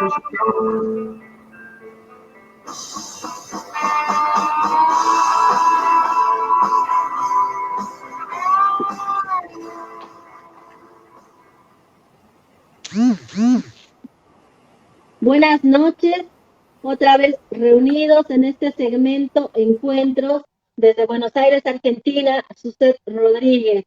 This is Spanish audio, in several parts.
música. Buenas noches, otra vez reunidos en este segmento Encuentros desde Buenos Aires, Argentina, Suset Rodríguez.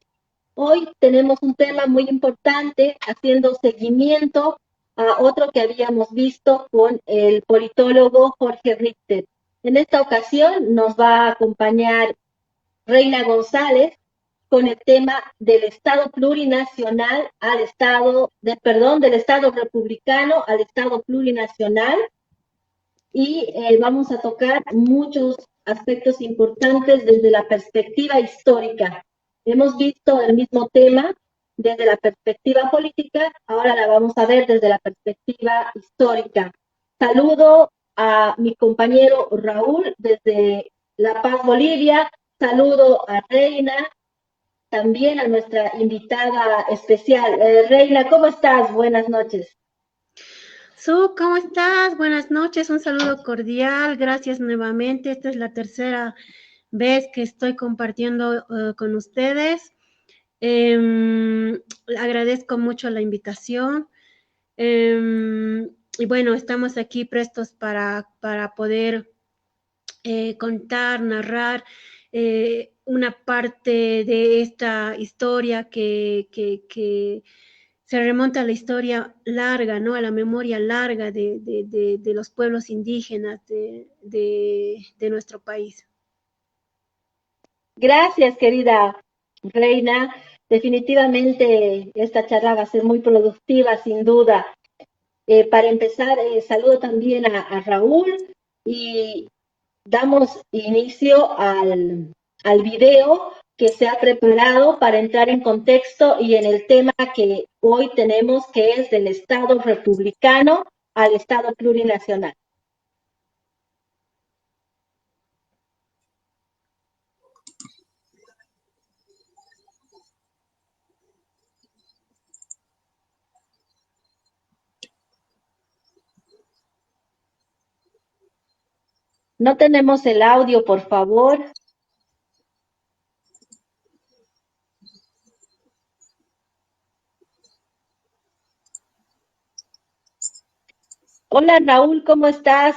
Hoy tenemos un tema muy importante, haciendo seguimiento a otro que habíamos visto con el politólogo Jorge Richter. En esta ocasión nos va a acompañar Reina González con el tema del Estado plurinacional al Estado, del Estado republicano al Estado plurinacional, y vamos a tocar muchos aspectos importantes desde la perspectiva histórica. Hemos visto el mismo tema desde la perspectiva política, ahora la vamos a ver desde la perspectiva histórica. Saludo a mi compañero Raúl desde La Paz, Bolivia. Saludo a Reina, también a nuestra invitada especial. Reina, ¿cómo estás? Buenas noches. ¿Cómo estás? Buenas noches, un saludo cordial, gracias nuevamente. Esta es la tercera vez que estoy compartiendo con ustedes. Agradezco mucho la invitación. Y bueno, estamos aquí prestos para poder contar, narrar una parte de esta historia que se remonta a la historia larga, ¿no? A la memoria larga de los pueblos indígenas de nuestro país. Gracias, querida Reina. Definitivamente esta charla va a ser muy productiva, sin duda. Para empezar, saludo también a Raúl y damos inicio al video que se ha preparado para entrar en contexto y en el tema que hoy tenemos, que es del Estado republicano al Estado plurinacional. No tenemos el audio, por favor. Hola, Raúl, ¿cómo estás?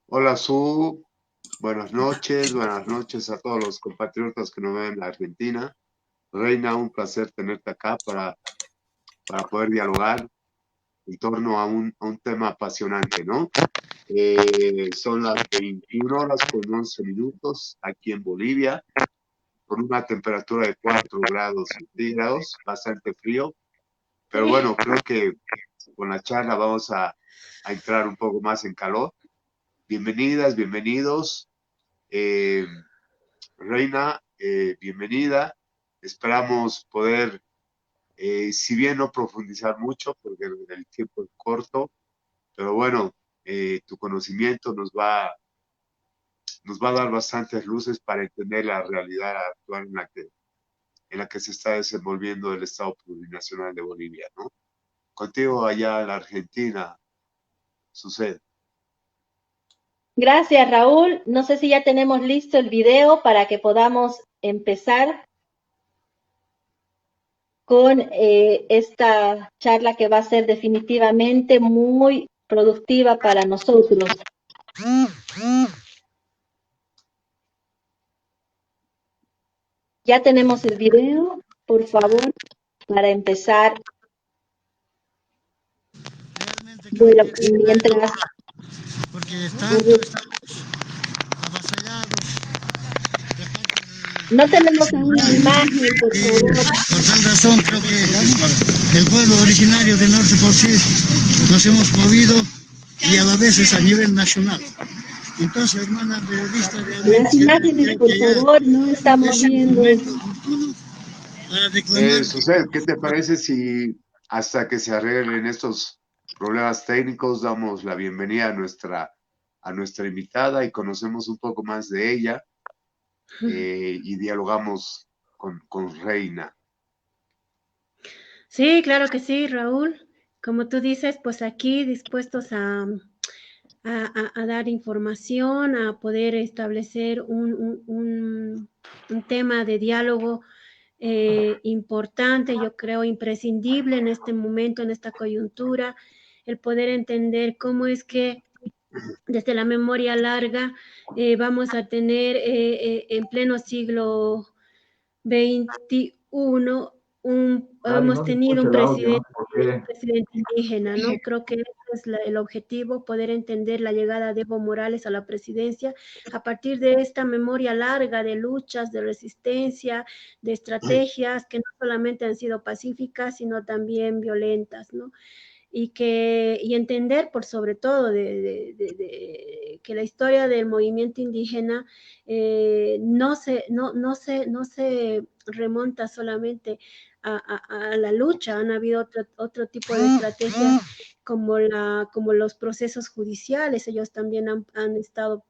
Hola, Su. Buenas noches a todos los compatriotas que nos ven en la Argentina. Reina, un placer tenerte acá para poder dialogar en torno a un tema apasionante, ¿no? Son las 21 horas con 11 minutos aquí en Bolivia, con una temperatura de 4 grados centígrados, bastante frío, pero bueno, creo que con la charla vamos a entrar un poco más en calor. Bienvenidas, bienvenidos. Reina, bienvenida. Esperamos poder, si bien no profundizar mucho, porque el tiempo es corto, pero bueno, tu conocimiento nos va a dar bastantes luces para entender la realidad actual en la que se está desenvolviendo el Estado plurinacional de Bolivia, ¿no? Contigo allá en la Argentina sucede. Gracias, Raúl. No sé si ya tenemos listo el video para que podamos empezar con esta charla que va a ser definitivamente muy productiva para nosotros. Ya tenemos el video, por favor, para empezar. Bueno, mientras... Porque estamos avasallados. No tenemos una imagen, por favor. Por tal razón creo que el pueblo originario del norte por sí nos hemos movido y a la vez es a nivel nacional. Entonces, hermana periodista, Las imágenes, por favor, no estamos viendo. Sucede, ¿qué te parece si hasta que se arreglen estos problemas técnicos damos la bienvenida a nuestra invitada y conocemos un poco más de ella y dialogamos con Reina? Sí, claro que sí, Raúl. como tú dices, pues aquí dispuestos a dar información, a poder establecer un tema de diálogo importante, yo creo imprescindible en este momento, en esta coyuntura, el poder entender cómo es que desde la memoria larga vamos a tener en pleno siglo XXI hemos tenido un presidente indígena, ¿no? Creo que ese es el objetivo, poder entender la llegada de Evo Morales a la presidencia a partir de esta memoria larga de luchas, de resistencia, de estrategias que no solamente han sido pacíficas, sino también violentas, ¿no? Y entender por sobre todo que la historia del movimiento indígena no se remonta solamente a la lucha, han habido otro tipo de estrategias como los procesos judiciales, ellos también han estado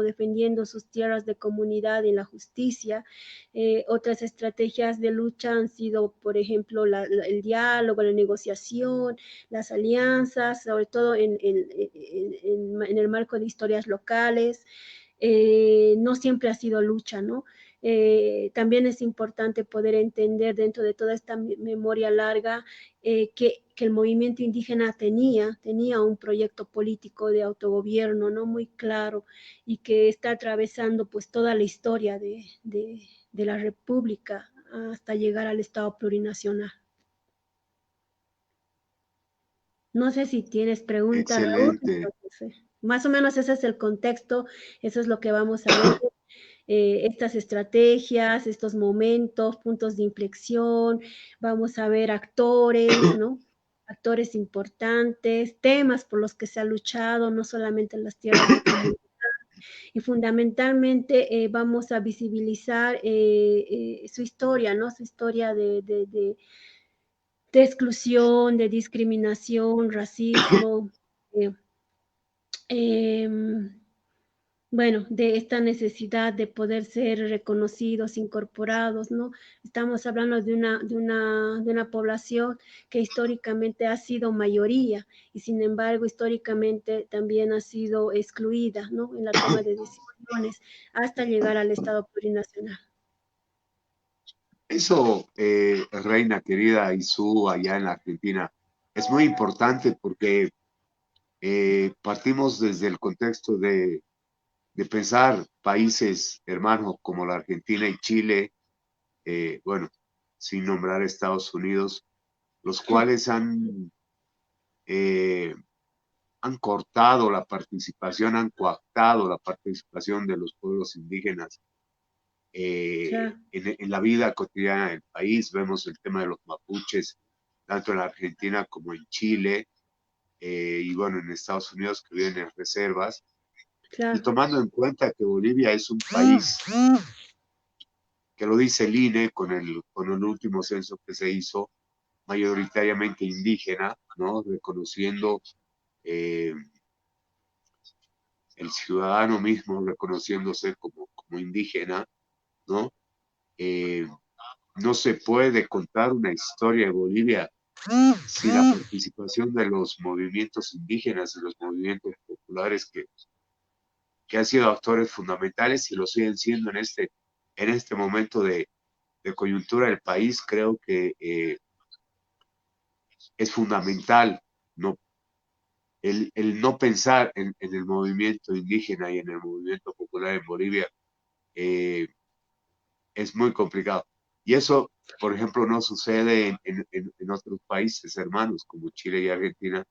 defendiendo sus tierras de comunidad en la justicia. Otras estrategias de lucha han sido, por ejemplo, el diálogo, la negociación, las alianzas, sobre todo en el marco de historias locales. No siempre ha sido lucha, ¿no? También es importante poder entender dentro de toda esta memoria larga que el movimiento indígena tenía un proyecto político de autogobierno, ¿no? Muy claro, y que está atravesando pues toda la historia de la República hasta llegar al Estado plurinacional. No sé si tienes preguntas, Raúl. Excelente. Más o menos ese es el contexto, eso es lo que vamos a ver. Estas estrategias, estos momentos, puntos de inflexión, vamos a ver actores, ¿no? Actores importantes, temas por los que se ha luchado, no solamente en las tierras de comunidad, y fundamentalmente vamos a visibilizar su historia, ¿no? Su historia de exclusión, de discriminación, racismo, bueno, de esta necesidad de poder ser reconocidos, incorporados, ¿no? Estamos hablando de una población que históricamente ha sido mayoría y sin embargo históricamente también ha sido excluida, ¿no? En la toma de decisiones hasta llegar al Estado plurinacional. Eso, Reina querida Isu, allá en la Argentina, es muy importante porque partimos desde el contexto de pensar países hermanos como la Argentina y Chile, bueno, sin nombrar Estados Unidos, los cuales han cortado la participación, han coactado la participación de los pueblos indígenas Claro. en la vida cotidiana del país. Vemos el tema de los mapuches, tanto en la Argentina como en Chile, y bueno, en Estados Unidos, que viven en reservas. Claro. Y tomando en cuenta que Bolivia es un país que lo dice el INE con el último censo que se hizo, mayoritariamente indígena, ¿no? Reconociendo el ciudadano mismo reconociéndose como indígena, ¿no? No se puede contar una historia de Bolivia sin la participación de los movimientos indígenas, de los movimientos populares que han sido actores fundamentales y lo siguen siendo en este momento de coyuntura del país. Creo que es fundamental no, el no pensar en el movimiento indígena y en el movimiento popular en Bolivia. Es muy complicado. Y eso, por ejemplo, no sucede en otros países hermanos como Chile y Argentina,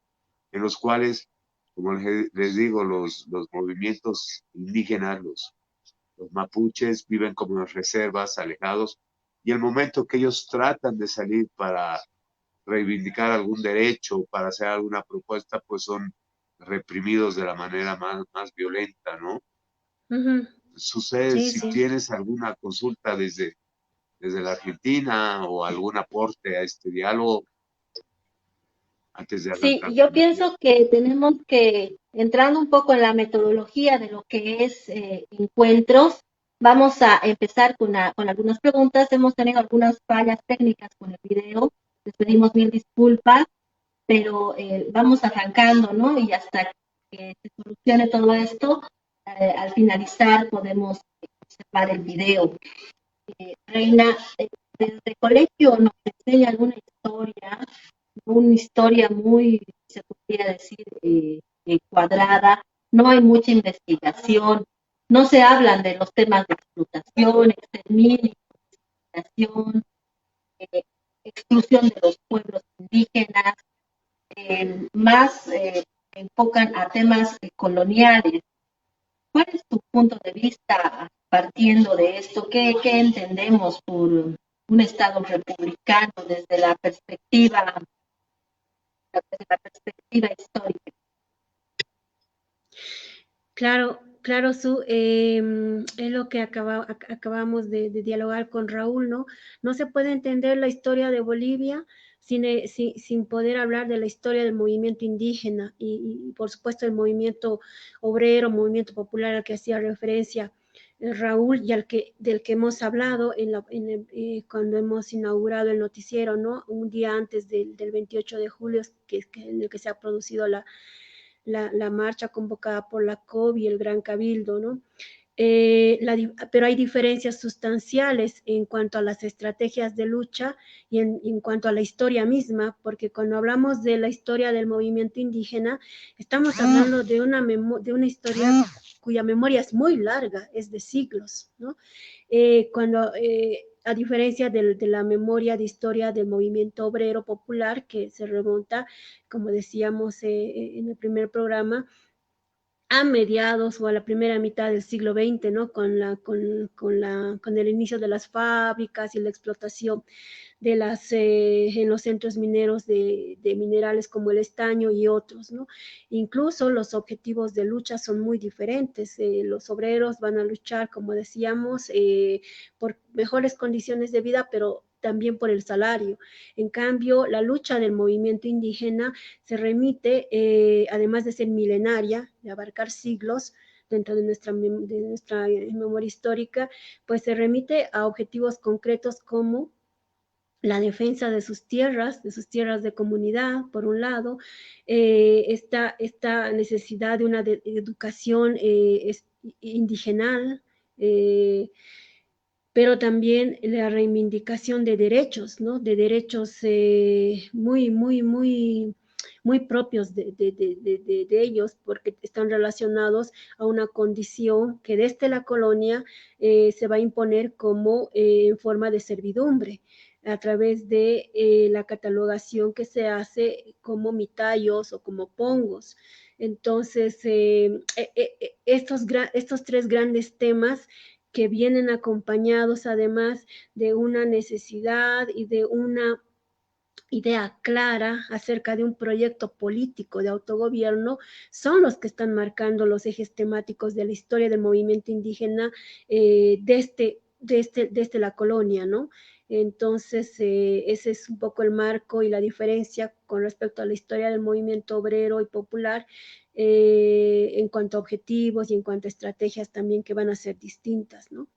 en los cuales, como les digo, los movimientos indígenas, los mapuches, viven como en reservas, alejados, y el momento que ellos tratan de salir para reivindicar algún derecho, para hacer alguna propuesta, pues son reprimidos de la manera más violenta, ¿no? Uh-huh. Sucede, Sí, si sí. tienes alguna consulta desde la Argentina o algún aporte a este diálogo antes de Sí, arrancar. yo pienso que tenemos que, entrando un poco en la metodología de lo que es encuentros, vamos a empezar con algunas preguntas. Hemos tenido algunas fallas técnicas con el video, les pedimos mil disculpas. pero vamos arrancando, ¿no? Y hasta que se solucione todo esto, al finalizar podemos observar el video. Reina, desde el colegio nos enseña alguna historia, una historia muy, se podría decir, cuadrada, no hay mucha investigación, no se hablan de los temas de explotación, exterminio, discriminación, exclusión de los pueblos indígenas, más enfocan a temas coloniales. ¿Cuál es tu punto de vista partiendo de esto? ¿Qué entendemos por un Estado republicano desde la perspectiva histórica? Claro, claro, es lo que acabamos de dialogar con Raúl, ¿no? No se puede entender la historia de Bolivia sin poder hablar de la historia del movimiento indígena y por supuesto, el movimiento obrero, movimiento popular al que hacía referencia Raúl y del que hemos hablado cuando hemos inaugurado el noticiero, ¿no? Un día antes del 28 de julio, en el que se ha producido la marcha convocada por la COB y el Gran Cabildo, ¿no? Pero hay diferencias sustanciales en cuanto a las estrategias de lucha y en cuanto a la historia misma, porque cuando hablamos de la historia del movimiento indígena, estamos hablando de una historia cuya memoria es muy larga, es de siglos, ¿no? A diferencia de la memoria de historia del movimiento obrero popular, que se remonta, como decíamos en el primer programa, a mediados o a la primera mitad del siglo XX, ¿no? Con el inicio de las fábricas y la explotación en los centros mineros de minerales como el estaño y otros, ¿no? Incluso los objetivos de lucha son muy diferentes. Los obreros van a luchar, como decíamos, por mejores condiciones de vida, pero también por el salario. En cambio, la lucha del movimiento indígena se remite, además de ser milenaria, de abarcar siglos, dentro de nuestra memoria histórica, pues se remite a objetivos concretos como la defensa de sus tierras de comunidad, por un lado, esta necesidad de una educación indigenal, pero también la reivindicación de derechos, ¿no? De derechos muy propios de ellos, porque están relacionados a una condición que desde la colonia se va a imponer como en forma de servidumbre, a través de la catalogación que se hace como mitayos o como pongos. Entonces, estos tres grandes temas que vienen acompañados además de una necesidad y de una idea clara acerca de un proyecto político de autogobierno, son los que están marcando los ejes temáticos de la historia del movimiento indígena desde la colonia, ¿no? Entonces, ese es un poco el marco y la diferencia con respecto a la historia del movimiento obrero y popular, en cuanto a objetivos y en cuanto a estrategias también que van a ser distintas, ¿no?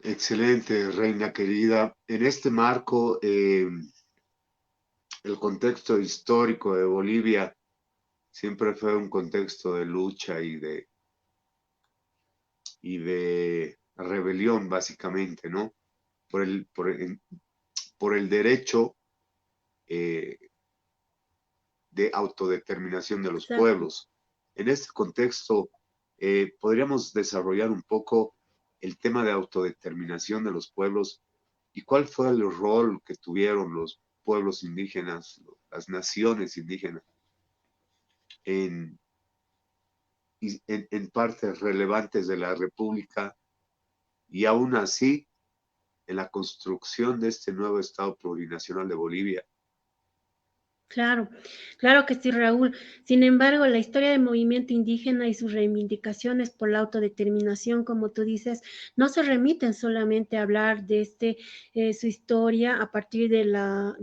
Excelente, Reina querida. En este marco, el contexto histórico de Bolivia siempre fue un contexto de lucha y de rebelión, básicamente, ¿no? Por el derecho de autodeterminación de los Exacto. pueblos. En este contexto, podríamos desarrollar un poco el tema de autodeterminación de los pueblos y cuál fue el rol que tuvieron los pueblos indígenas, las naciones indígenas, en partes relevantes de la República y aún así en la construcción de este nuevo Estado plurinacional de Bolivia. Claro, claro que sí, Raúl. Sin embargo, la historia del movimiento indígena y sus reivindicaciones por la autodeterminación, como tú dices, no se remiten solamente a hablar de su historia a partir de la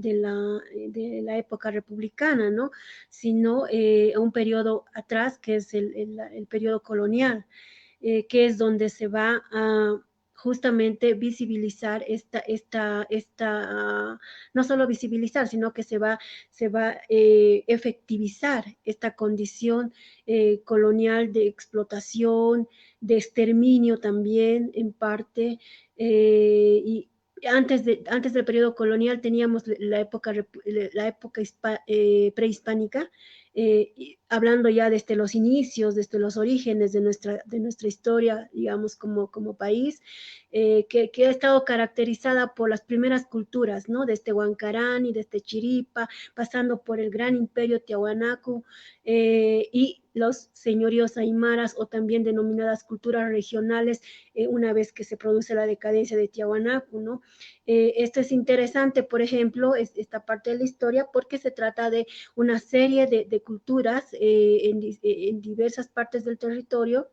época republicana, ¿no? Sino a un periodo atrás, que es el periodo colonial. que es donde se va a justamente visibilizar no solo visibilizar, sino que se va a efectivizar esta condición colonial de explotación, de exterminio también en parte, y antes del periodo colonial teníamos la época prehispánica, hablando ya desde los inicios, desde los orígenes de nuestra historia, digamos, como país, que ha estado caracterizada por las primeras culturas, ¿no? Desde Huancarán y desde Chiripa, pasando por el gran imperio Tiahuanaco y los señoríos aymaras, o también denominadas culturas regionales, una vez que se produce la decadencia de Tiahuanaco, ¿no? Esto es interesante, por ejemplo, esta parte de la historia, porque se trata de una serie de culturas en diversas partes del territorio,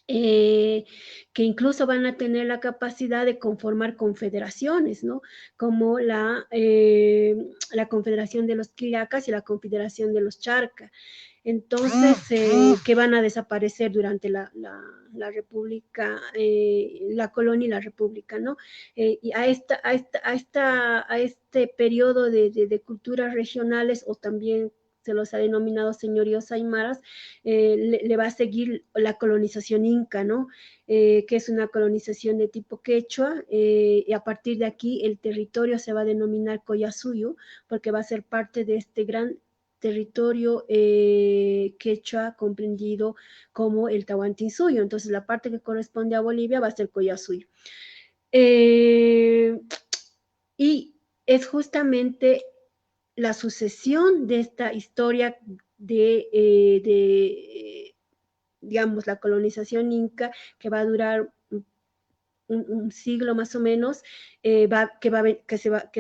que incluso van a tener la capacidad de conformar confederaciones, ¿no? Como la Confederación de los Quillacas y la Confederación de los Charcas. Entonces, que van a desaparecer durante la República, la colonia y la República, ¿no? Y a este periodo de culturas regionales, o también se los ha denominado señoríos aymaras, le va a seguir la colonización inca, ¿no? Que es una colonización de tipo quechua, y a partir de aquí el territorio se va a denominar Collasuyo, porque va a ser parte de este gran territorio quechua comprendido como el Tahuantinsuyo. Entonces la parte que corresponde a Bolivia va a ser Collasuyo. Y es justamente la sucesión de esta historia digamos, la colonización inca, que va a durar un siglo más o menos, que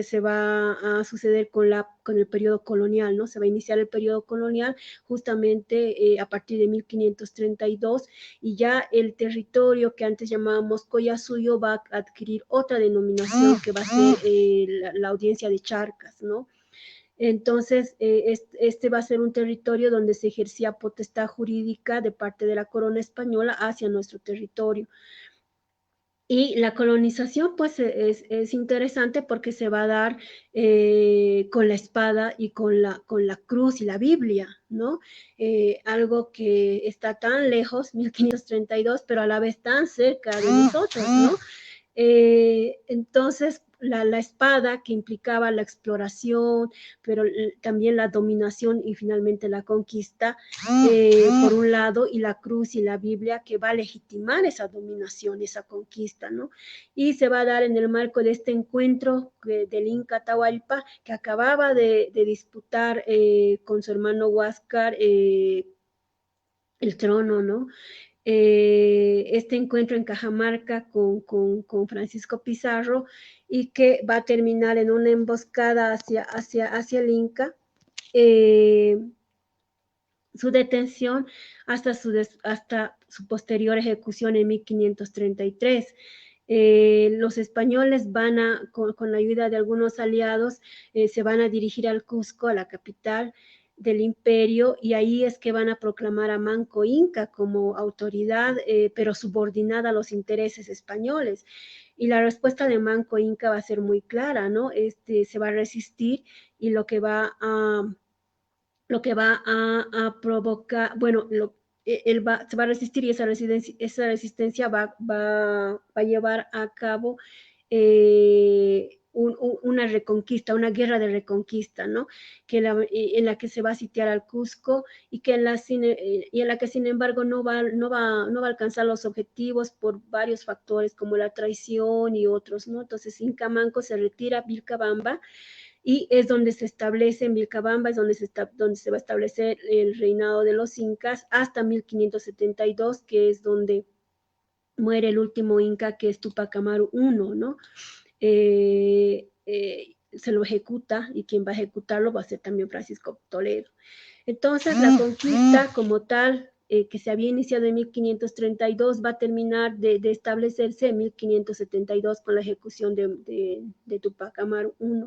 se va a suceder con el periodo colonial, ¿no? Se va a iniciar el periodo colonial justamente a partir de 1532, y ya el territorio que antes llamábamos Collasuyo va a adquirir otra denominación, que va a ser la audiencia de Charcas, ¿no? Entonces, este va a ser un territorio donde se ejercía potestad jurídica de parte de la corona española hacia nuestro territorio. Y la colonización, pues, es interesante porque se va a dar con la espada y con la cruz y la Biblia, ¿no? Algo que está tan lejos, 1532, pero a la vez tan cerca de nosotros, ¿no? Entonces, la espada, que implicaba la exploración, pero también la dominación y finalmente la conquista, por un lado, y la cruz y la Biblia, que va a legitimar esa dominación, esa conquista, ¿no? Y se va a dar en el marco de este encuentro del Inca Atahualpa, que acababa de disputar con su hermano Huáscar el trono, ¿no? Este encuentro en Cajamarca con Francisco Pizarro, y que va a terminar en una emboscada hacia el Inca, su detención hasta su posterior ejecución en 1533. Los españoles con la ayuda de algunos aliados, se van a dirigir al Cusco, a la capital del imperio, y ahí es que van a proclamar a Manco Inca como autoridad, pero subordinada a los intereses españoles. Y la respuesta de Manco Inca va a ser muy clara, ¿no? Se va a resistir, y lo que va a provocar, bueno, se va a resistir, y esa resistencia va a llevar a cabo una reconquista, una guerra de reconquista, ¿no? En la que se va a sitiar al Cusco, y en la que, sin embargo, no va a alcanzar los objetivos por varios factores, como la traición y otros, ¿no? Entonces, Inca Manco se retira a Vilcabamba, y es donde se establece, en Vilcabamba es donde se va a establecer el reinado de los incas hasta 1572, que es donde muere el último inca, que es Tupac Amaru I, ¿no? Se lo ejecuta, y quien va a ejecutarlo va a ser también Francisco Toledo. Entonces, la conquista como tal, que se había iniciado en 1532, va a terminar de establecerse en 1572 con la ejecución de Tupac Amaru I.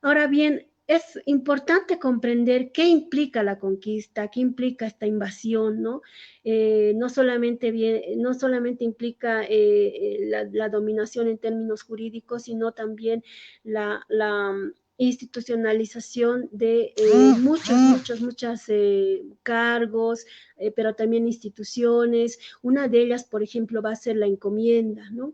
Ahora bien, es importante comprender qué implica la conquista, qué implica esta invasión, ¿no? No solamente implica la dominación en términos jurídicos, sino también la institucionalización de muchos cargos, pero también instituciones. Una de ellas, por ejemplo, va a ser la encomienda, ¿no?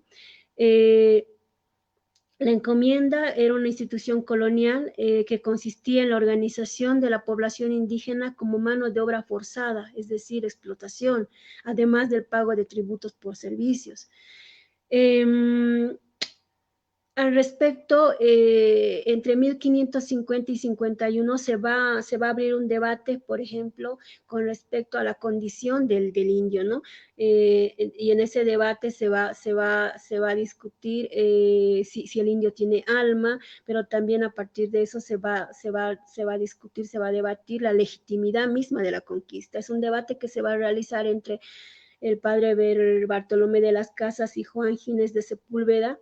La encomienda era una institución colonial que consistía en la organización de la población indígena como mano de obra forzada, es decir, explotación, además del pago de tributos por servicios. Al respecto, entre 1550 y 51 se va a abrir un debate, por ejemplo, con respecto a la condición del indio, ¿no? Y en ese debate se va a discutir si el indio tiene alma, pero también a partir de eso se va a discutir, se va a debatir la legitimidad misma de la conquista. Es un debate que se va a realizar entre el padre Bartolomé de las Casas y Juan Ginés de Sepúlveda.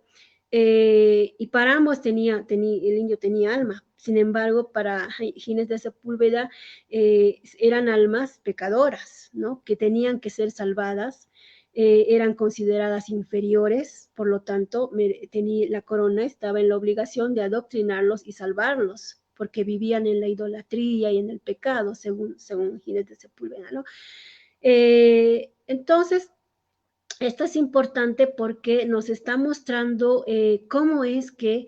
Y para ambos el indio tenía alma. Sin embargo, para Ginés de Sepúlveda eran almas pecadoras, ¿no? Que tenían que ser salvadas, eran consideradas inferiores, por lo tanto, la corona estaba en la obligación de adoctrinarlos y salvarlos, porque vivían en la idolatría y en el pecado, según Ginés de Sepúlveda, ¿no? Entonces, esto es importante porque nos está mostrando cómo es que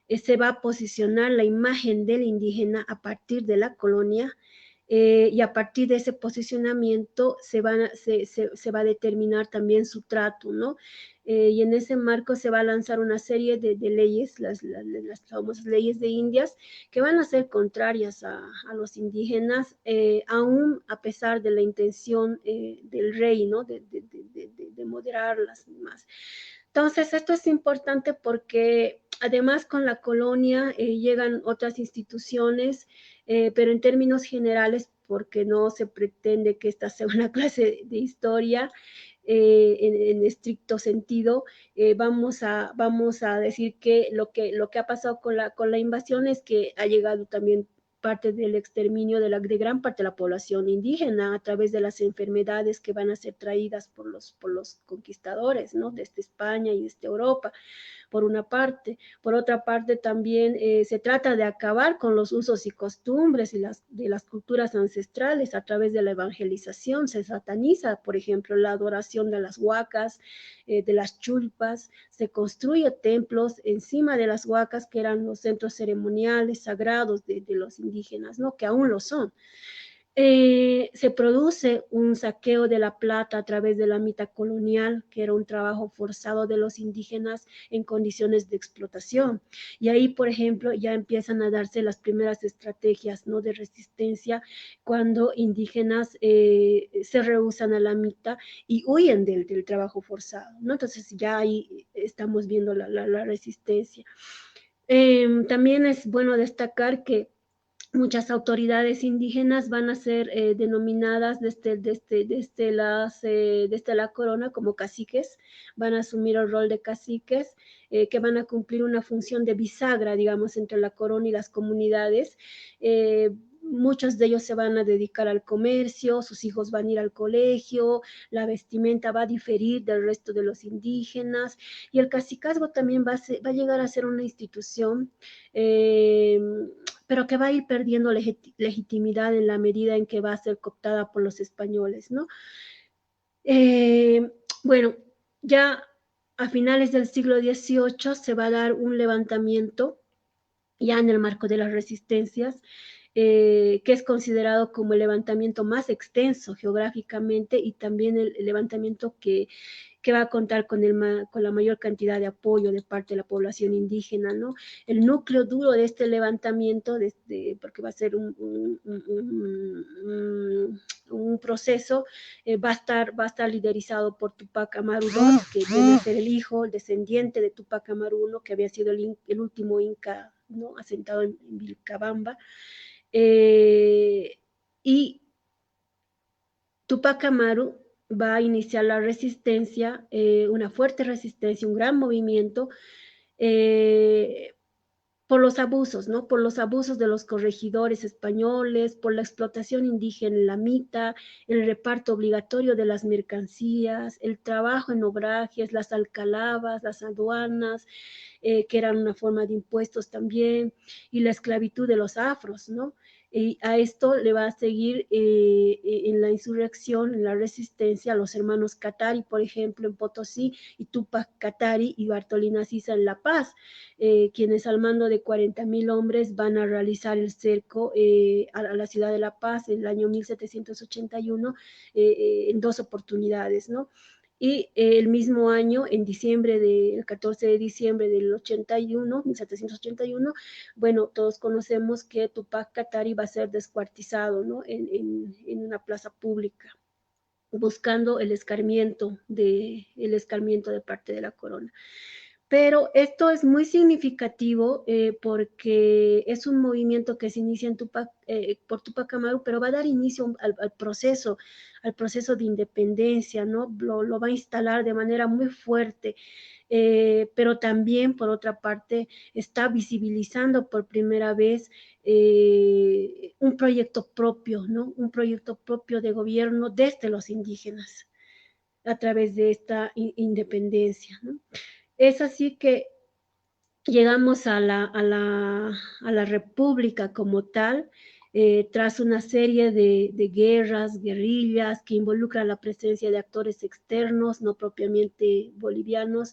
se va a posicionar la imagen del indígena a partir de la colonia, y a partir de ese posicionamiento se va a determinar también su trato, ¿no? Y en ese marco se va a lanzar una serie de leyes, las famosas leyes de Indias, que van a ser contrarias a los indígenas, aún a pesar de la intención del rey, ¿no? De moderarlas más. Entonces, esto es importante porque además con la colonia llegan otras instituciones, pero en términos generales, porque no se pretende que esta sea una clase de historia en estricto sentido, vamos a decir que lo que ha pasado con la invasión es que ha llegado también parte del exterminio de gran parte de la población indígena a través de las enfermedades que van a ser traídas por los conquistadores, ¿no? Desde España y desde Europa, por una parte. Por otra parte, también se trata de acabar con los usos y costumbres de las culturas ancestrales a través de la evangelización. Se sataniza, por ejemplo, la adoración de las huacas, de las chulpas. Se construye templos encima de las huacas, que eran los centros ceremoniales sagrados de los indígenas, ¿no? Que aún lo son. Se produce un saqueo de la plata a través de la mita colonial, que era un trabajo forzado de los indígenas en condiciones de explotación. Y ahí, por ejemplo, ya empiezan a darse las primeras estrategias, ¿no? De resistencia, cuando indígenas se rehúsan a la mita y huyen del trabajo forzado, ¿no? Entonces ya ahí estamos viendo la resistencia. También es bueno destacar que muchas autoridades indígenas van a ser denominadas desde la corona como caciques, van a asumir el rol de caciques, que van a cumplir una función de bisagra, digamos, entre la corona y las comunidades. Muchos de ellos se van a dedicar al comercio, sus hijos van a ir al colegio, la vestimenta va a diferir del resto de los indígenas, y el cacicazgo también va a llegar a ser una institución, pero que va a ir perdiendo legitimidad en la medida en que va a ser cooptada por los españoles, ¿no? Bueno, ya a finales del siglo XVIII se va a dar un levantamiento, ya en el marco de las resistencias, que es considerado como el levantamiento más extenso geográficamente y también el levantamiento que va a contar con la mayor cantidad de apoyo de parte de la población indígena, ¿no? El núcleo duro de este levantamiento, porque va a ser un proceso, va a estar liderizado por Tupac Amaru II, que viene a ser el descendiente de Tupac Amaru I, que había sido el último inca, ¿no? Asentado en Vilcabamba. Y Tupac Amaru va a iniciar la resistencia, una fuerte resistencia, un gran movimiento, por los abusos, ¿no? Por los abusos de los corregidores españoles, por la explotación indígena en la Mita, el reparto obligatorio de las mercancías, el trabajo en obrajes, las alcalabas, las aduanas, que eran una forma de impuestos también, y la esclavitud de los afros, ¿no? Y a esto le va a seguir en la insurrección, en la resistencia, a los hermanos Katari, por ejemplo, en Potosí, y Tupac Katari y Bartolina Sisa en La Paz, quienes al mando de 40.000 hombres van a realizar el cerco a la ciudad de La Paz en el año 1781 en 2 oportunidades, ¿no? Y el mismo año, en diciembre, el 14 de diciembre del 81, 1781, bueno, todos conocemos que Tupac Katari va a ser descuartizado, ¿no? En una plaza pública, buscando el escarmiento de parte de la corona. Pero esto es muy significativo porque es un movimiento que se inicia por Tupac Amaru, pero va a dar inicio al proceso de independencia, ¿no? Lo va a instalar de manera muy fuerte, pero también, por otra parte, está visibilizando por primera vez un proyecto propio, ¿no? Un proyecto propio de gobierno desde los indígenas a través de esta independencia, ¿no? Es así que llegamos a la República como tal, tras una serie de guerras, guerrillas, que involucran la presencia de actores externos, no propiamente bolivianos,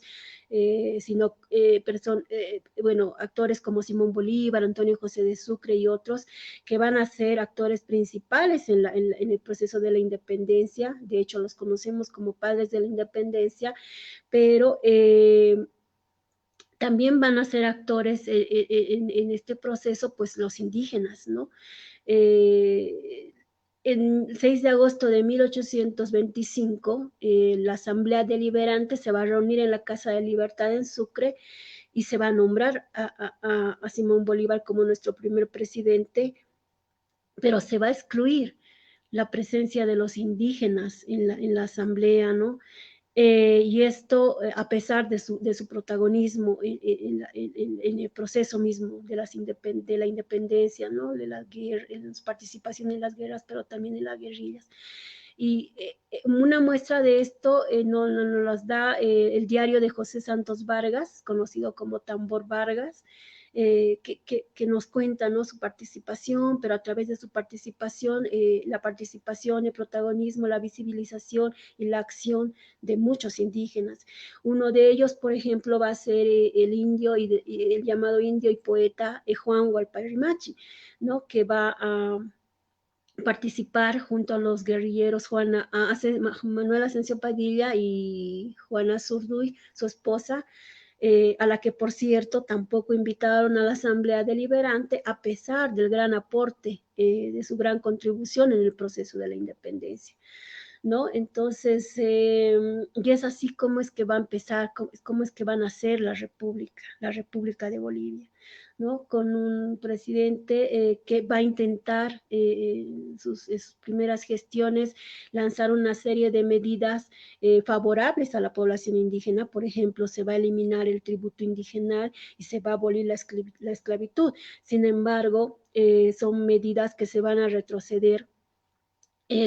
sino bueno, actores como Simón Bolívar, Antonio José de Sucre y otros, que van a ser actores principales en el proceso de la independencia. De hecho, los conocemos como padres de la independencia, pero también van a ser actores en este proceso, pues los indígenas, ¿no? En 6 de agosto de 1825, la Asamblea Deliberante se va a reunir en la Casa de Libertad en Sucre y se va a nombrar a Simón Bolívar como nuestro primer presidente, pero se va a excluir la presencia de los indígenas en la Asamblea, ¿no? Y esto, a pesar de su protagonismo en el proceso mismo de la independencia, ¿no? De la guerra, en su participación en las guerras, pero también en las guerrillas. Y una muestra de esto nos las da el diario de José Santos Vargas, conocido como Tambor Vargas, que nos cuenta, ¿no? Su participación, pero a través de su participación, la participación, el protagonismo, la visibilización y la acción de muchos indígenas. Uno de ellos, por ejemplo, va a ser el indio y el llamado indio y poeta Juan Hualpayrimachi, ¿no? Que va a participar junto a los guerrilleros Manuel Asensio Padilla y Juana Zurduy, su esposa, a la que, por cierto, tampoco invitaron a la Asamblea Deliberante, a pesar del gran aporte, de su gran contribución en el proceso de la independencia, ¿no? Entonces, y es así como es que va a empezar, cómo es que van a ser la República de Bolivia, ¿no? Con un presidente que va a intentar en sus primeras gestiones lanzar una serie de medidas favorables a la población indígena. Por ejemplo, se va a eliminar el tributo indigenal y se va a abolir la esclavitud. Sin embargo, son medidas que se van a retroceder,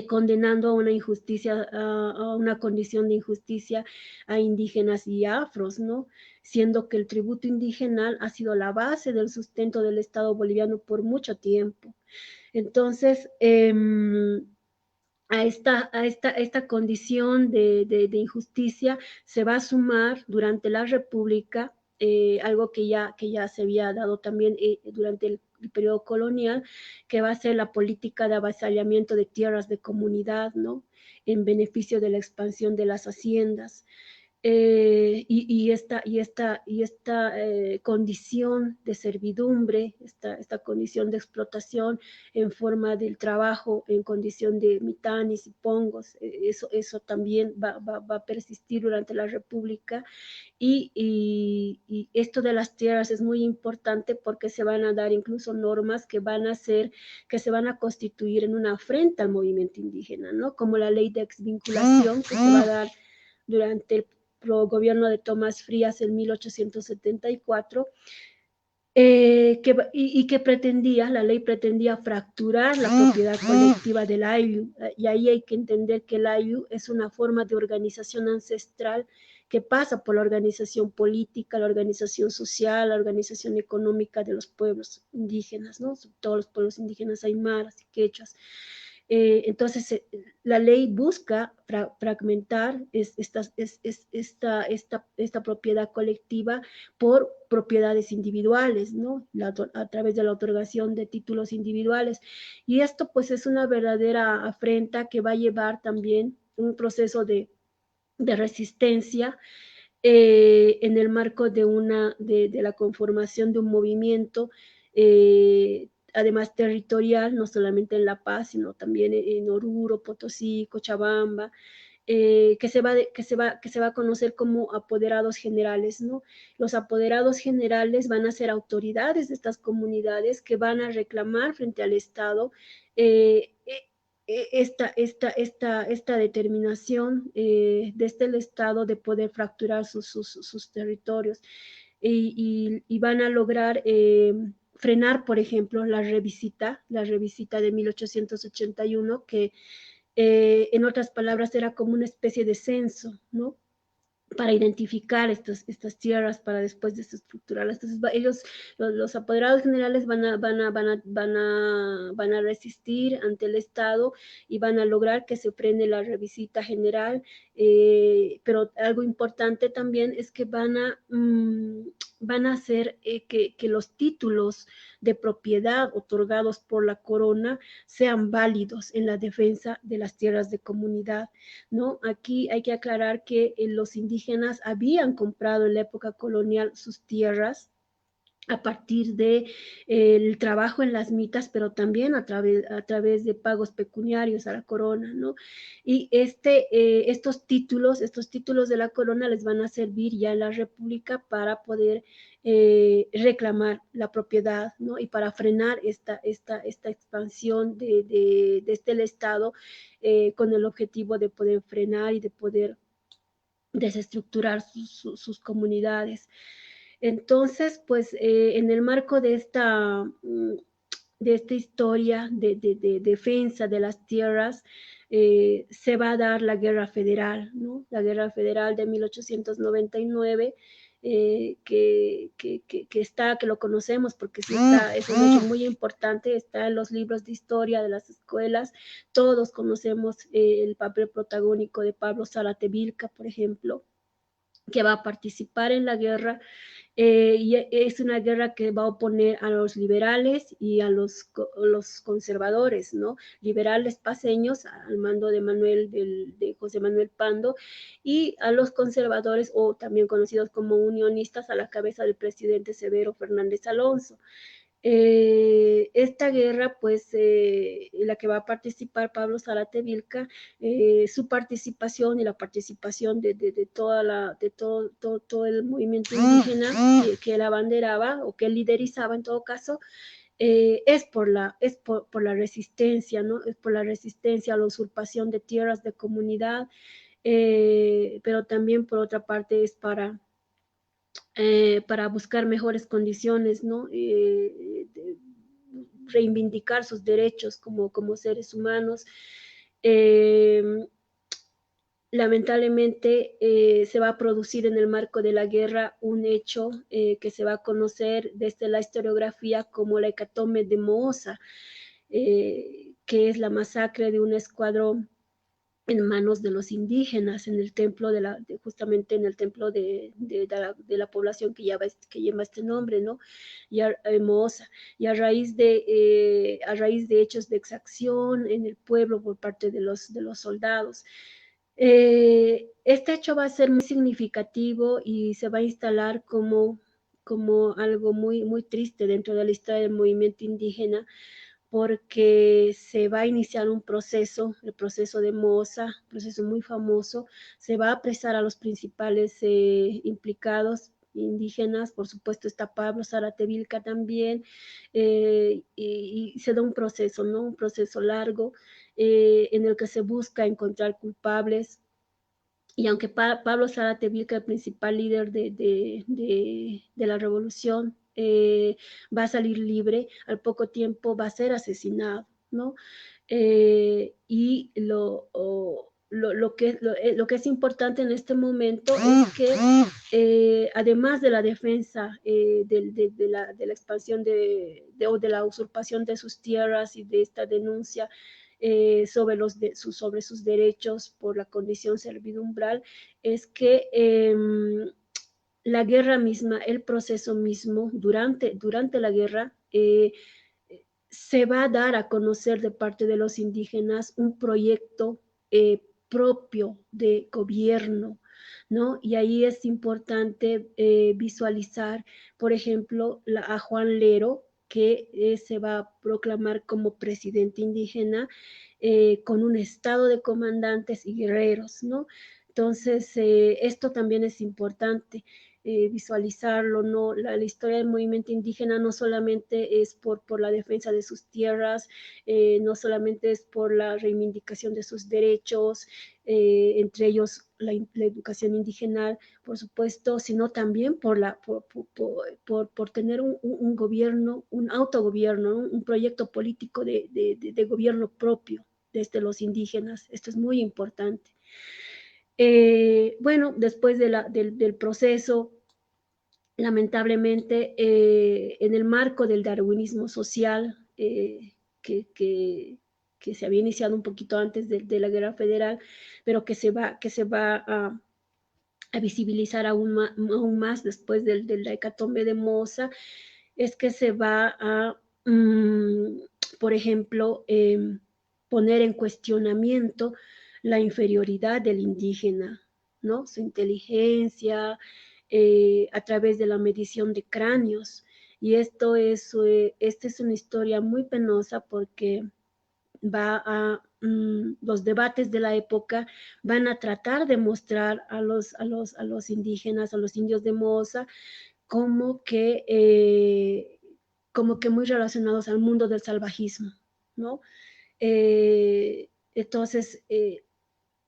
condenando a una injusticia, a una condición de injusticia a indígenas y afros, ¿no? Siendo que el tributo indigenal ha sido la base del sustento del Estado boliviano por mucho tiempo. Entonces, a esta condición de injusticia se va a sumar durante la República algo que ya se había dado también durante el periodo colonial, que va a ser la política de avasallamiento de tierras de comunidad, ¿no? En beneficio de la expansión de las haciendas. Y esta condición de servidumbre, esta condición de explotación en forma del trabajo en condición de mitanis y pongos, eso también va a persistir durante la República. Y esto de las tierras es muy importante porque se van a dar incluso normas que se van a constituir en una afrenta al movimiento indígena, ¿no? Como la ley de exvinculación que se va a dar durante el gobierno de Tomás Frías en 1874, que pretendía, la ley pretendía fracturar la propiedad colectiva del Ayllu, y ahí hay que entender que el Ayllu es una forma de organización ancestral que pasa por la organización política, la organización social, la organización económica de los pueblos indígenas, ¿no? Todos los pueblos indígenas aymaras y quechuas. Entonces, la ley busca fragmentar esta propiedad colectiva por propiedades individuales, ¿no? A través de la otorgación de títulos individuales. Y esto pues es una verdadera afrenta que va a llevar también un proceso de resistencia en el marco de la conformación de un movimiento, además territorial, no solamente en La Paz, sino también en Oruro, Potosí, Cochabamba, que se va a conocer como apoderados generales, ¿no? Los apoderados generales van a ser autoridades de estas comunidades que van a reclamar frente al Estado esta determinación desde el Estado de poder fracturar sus territorios y van a lograr frenar, por ejemplo, la revisita de 1881, que en otras palabras era como una especie de censo, ¿no? Para identificar estas tierras, para después desestructurarlas. Entonces, ellos, los apoderados generales van a resistir ante el Estado y van a lograr que se frene la revisita general, pero algo importante también es que van a hacer que los títulos de propiedad otorgados por la corona sean válidos en la defensa de las tierras de comunidad, ¿no? Aquí hay que aclarar que los indígenas habían comprado en la época colonial sus tierras a partir de el trabajo en las mitas, pero también a través de pagos pecuniarios a la corona, ¿no? Y estos títulos de la corona les van a servir ya en la República para poder reclamar la propiedad, ¿no? Y para frenar esta expansión desde el Estado con el objetivo de poder frenar y de poder desestructurar sus comunidades. Entonces, pues en el marco de esta historia de defensa de las tierras, se va a dar la Guerra Federal, ¿no? La Guerra Federal de 1899, que lo conocemos porque sí es un hecho muy importante, está en los libros de historia de las escuelas, todos conocemos el papel protagónico de Pablo Zárate Vilca, por ejemplo, que va a participar en la guerra, y es una guerra que va a oponer a los liberales y a los conservadores, ¿no? Liberales paceños al mando de José Manuel Pando, y a los conservadores, o también conocidos como unionistas, a la cabeza del presidente Severo Fernández Alonso. Esta guerra, pues, en la que va a participar Pablo Zárate Vilca, su participación y la participación de todo el movimiento indígena que él abanderaba o que él liderizaba en todo caso, es por la resistencia, ¿no? Es por la resistencia a la usurpación de tierras de comunidad, pero también por otra parte es para buscar mejores condiciones, ¿no? Reivindicar sus derechos como seres humanos. Lamentablemente se va a producir en el marco de la guerra un hecho que se va a conocer desde la historiografía como la hecatombe de Mohosa, que es la masacre de un escuadrón en manos de los indígenas en el templo justamente en el templo de la población que lleva este nombre, ¿no? Mohosa. Y a raíz de hechos de exacción en el pueblo por parte de los soldados. Este hecho va a ser muy significativo y se va a instalar como algo muy, muy triste dentro de la historia del movimiento indígena, porque se va a iniciar un proceso, el proceso de Mohosa, un proceso muy famoso. Se va a apresar a los principales implicados indígenas, por supuesto está Pablo Zárate Vilca también, y se da un proceso, ¿no? Un proceso largo en el que se busca encontrar culpables. Y aunque Pablo Zárate Vilca, el principal líder de la revolución, va a salir libre, al poco tiempo va a ser asesinado, ¿no? Y lo que es importante en este momento es que además de la defensa de la expansión o de la usurpación de sus tierras y de esta denuncia sobre sus derechos por la condición servidumbral, es que la guerra misma, el proceso mismo, durante la guerra, se va a dar a conocer de parte de los indígenas un proyecto propio de gobierno, ¿no? Y ahí es importante visualizar, por ejemplo, a Juan Lero, que se va a proclamar como presidente indígena con un estado de comandantes y guerreros, ¿no? Entonces, esto también es importante. Visualizarlo, ¿no? La historia del movimiento indígena no solamente es por la defensa de sus tierras, no solamente es por la reivindicación de sus derechos, entre ellos la educación indígena, por supuesto, sino también por tener un gobierno, un autogobierno, ¿no? Un proyecto político de gobierno propio desde los indígenas. Esto es muy importante. Bueno, después del proceso, lamentablemente, en el marco del darwinismo social, que se había iniciado un poquito antes de la Guerra Federal, pero que se va a visibilizar aún más después de la hecatombe de Moza, es que se va a, por ejemplo, poner en cuestionamiento la inferioridad del indígena, ¿no? Su inteligencia, a través de la medición de cráneos. Y esta es una historia muy penosa porque los debates de la época van a tratar de mostrar a los indígenas, a los indios de Moza, como que muy relacionados al mundo del salvajismo, ¿no? Entonces,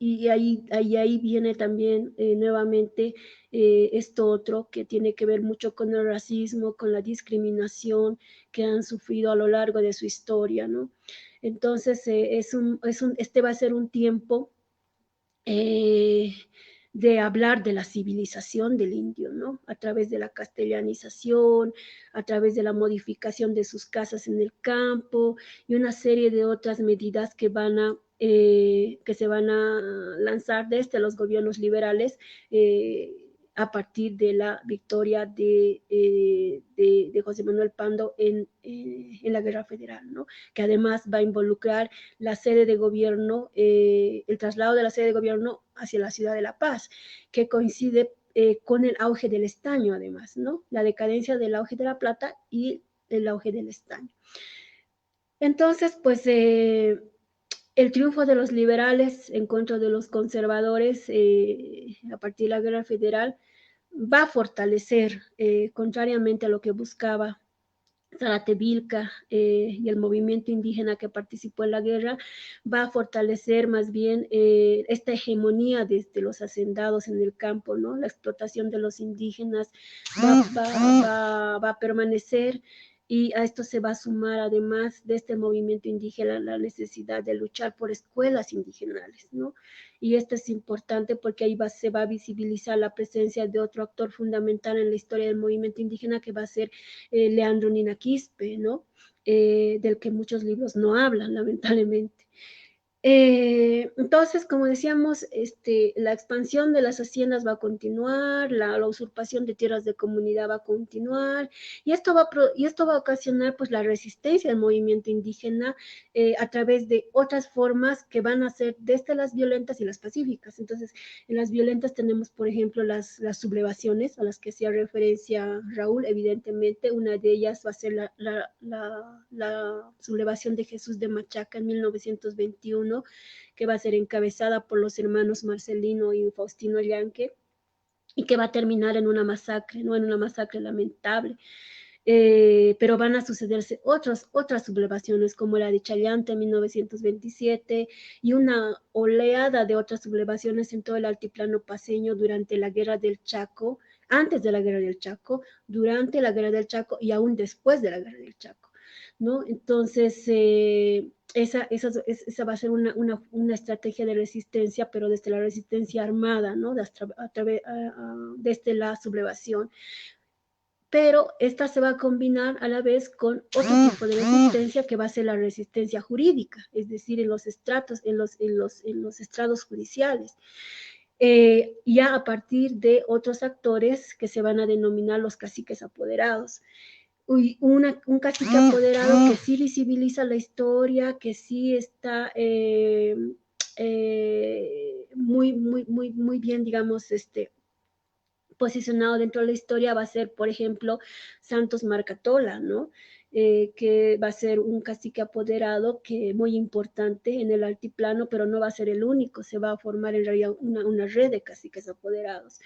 y ahí viene también nuevamente esto otro que tiene que ver mucho con el racismo, con la discriminación que han sufrido a lo largo de su historia, ¿no? Entonces, este va a ser un tiempo de hablar de la civilización del indio, ¿no? A través de la castellanización, a través de la modificación de sus casas en el campo y una serie de otras medidas que se van a lanzar desde los gobiernos liberales a partir de la victoria de José Manuel Pando en la Guerra Federal, ¿no? Que además va a involucrar la sede de gobierno, el traslado de la sede de gobierno hacia la ciudad de La Paz, que coincide con el auge del estaño, además, ¿no? La decadencia del auge de la plata y el auge del estaño. Entonces, pues, el triunfo de los liberales en contra de los conservadores a partir de la Guerra Federal va a fortalecer, contrariamente a lo que buscaba Zárate Vilca y el movimiento indígena que participó en la guerra, va a fortalecer más bien esta hegemonía desde los hacendados en el campo, ¿no? La explotación de los indígenas va a permanecer, y a esto se va a sumar, además de este movimiento indígena, la necesidad de luchar por escuelas indigenales, ¿no? Y esto es importante porque ahí se va a visibilizar la presencia de otro actor fundamental en la historia del movimiento indígena, que va a ser Leandro Nina Quispe, ¿no? Del que muchos libros no hablan, lamentablemente. Entonces, como decíamos, la expansión de las haciendas va a continuar, la usurpación de tierras de comunidad va a continuar, y esto va a ocasionar pues la resistencia del movimiento indígena a través de otras formas que van a ser desde las violentas y las pacíficas. Entonces, en las violentas tenemos, por ejemplo, las sublevaciones a las que hacía referencia Raúl. Evidentemente, una de ellas va a ser la sublevación de Jesús de Machaca en 1921, que va a ser encabezada por los hermanos Marcelino y Faustino Llanque, y que va a terminar en una masacre, ¿no? En una masacre lamentable. Pero van a sucederse otras sublevaciones, como la de Challante en 1927, y una oleada de otras sublevaciones en todo el altiplano paceño durante la Guerra del Chaco, antes de la Guerra del Chaco, durante la Guerra del Chaco y aún después de la Guerra del Chaco, ¿no? Entonces, esa va a ser una estrategia de resistencia, pero desde la resistencia armada, ¿no? Desde la sublevación. Pero esta se va a combinar a la vez con otro tipo de resistencia que va a ser la resistencia jurídica, es decir, en los estratos, en los estrados judiciales. Ya a partir de otros actores que se van a denominar los caciques apoderados. Un cacique apoderado que sí visibiliza la historia, que sí está muy bien, digamos, posicionado dentro de la historia, va a ser, por ejemplo, Santos Marcatola, ¿no? Que va a ser un cacique apoderado que muy importante en el altiplano, pero no va a ser el único, se va a formar en realidad una red de caciques apoderados.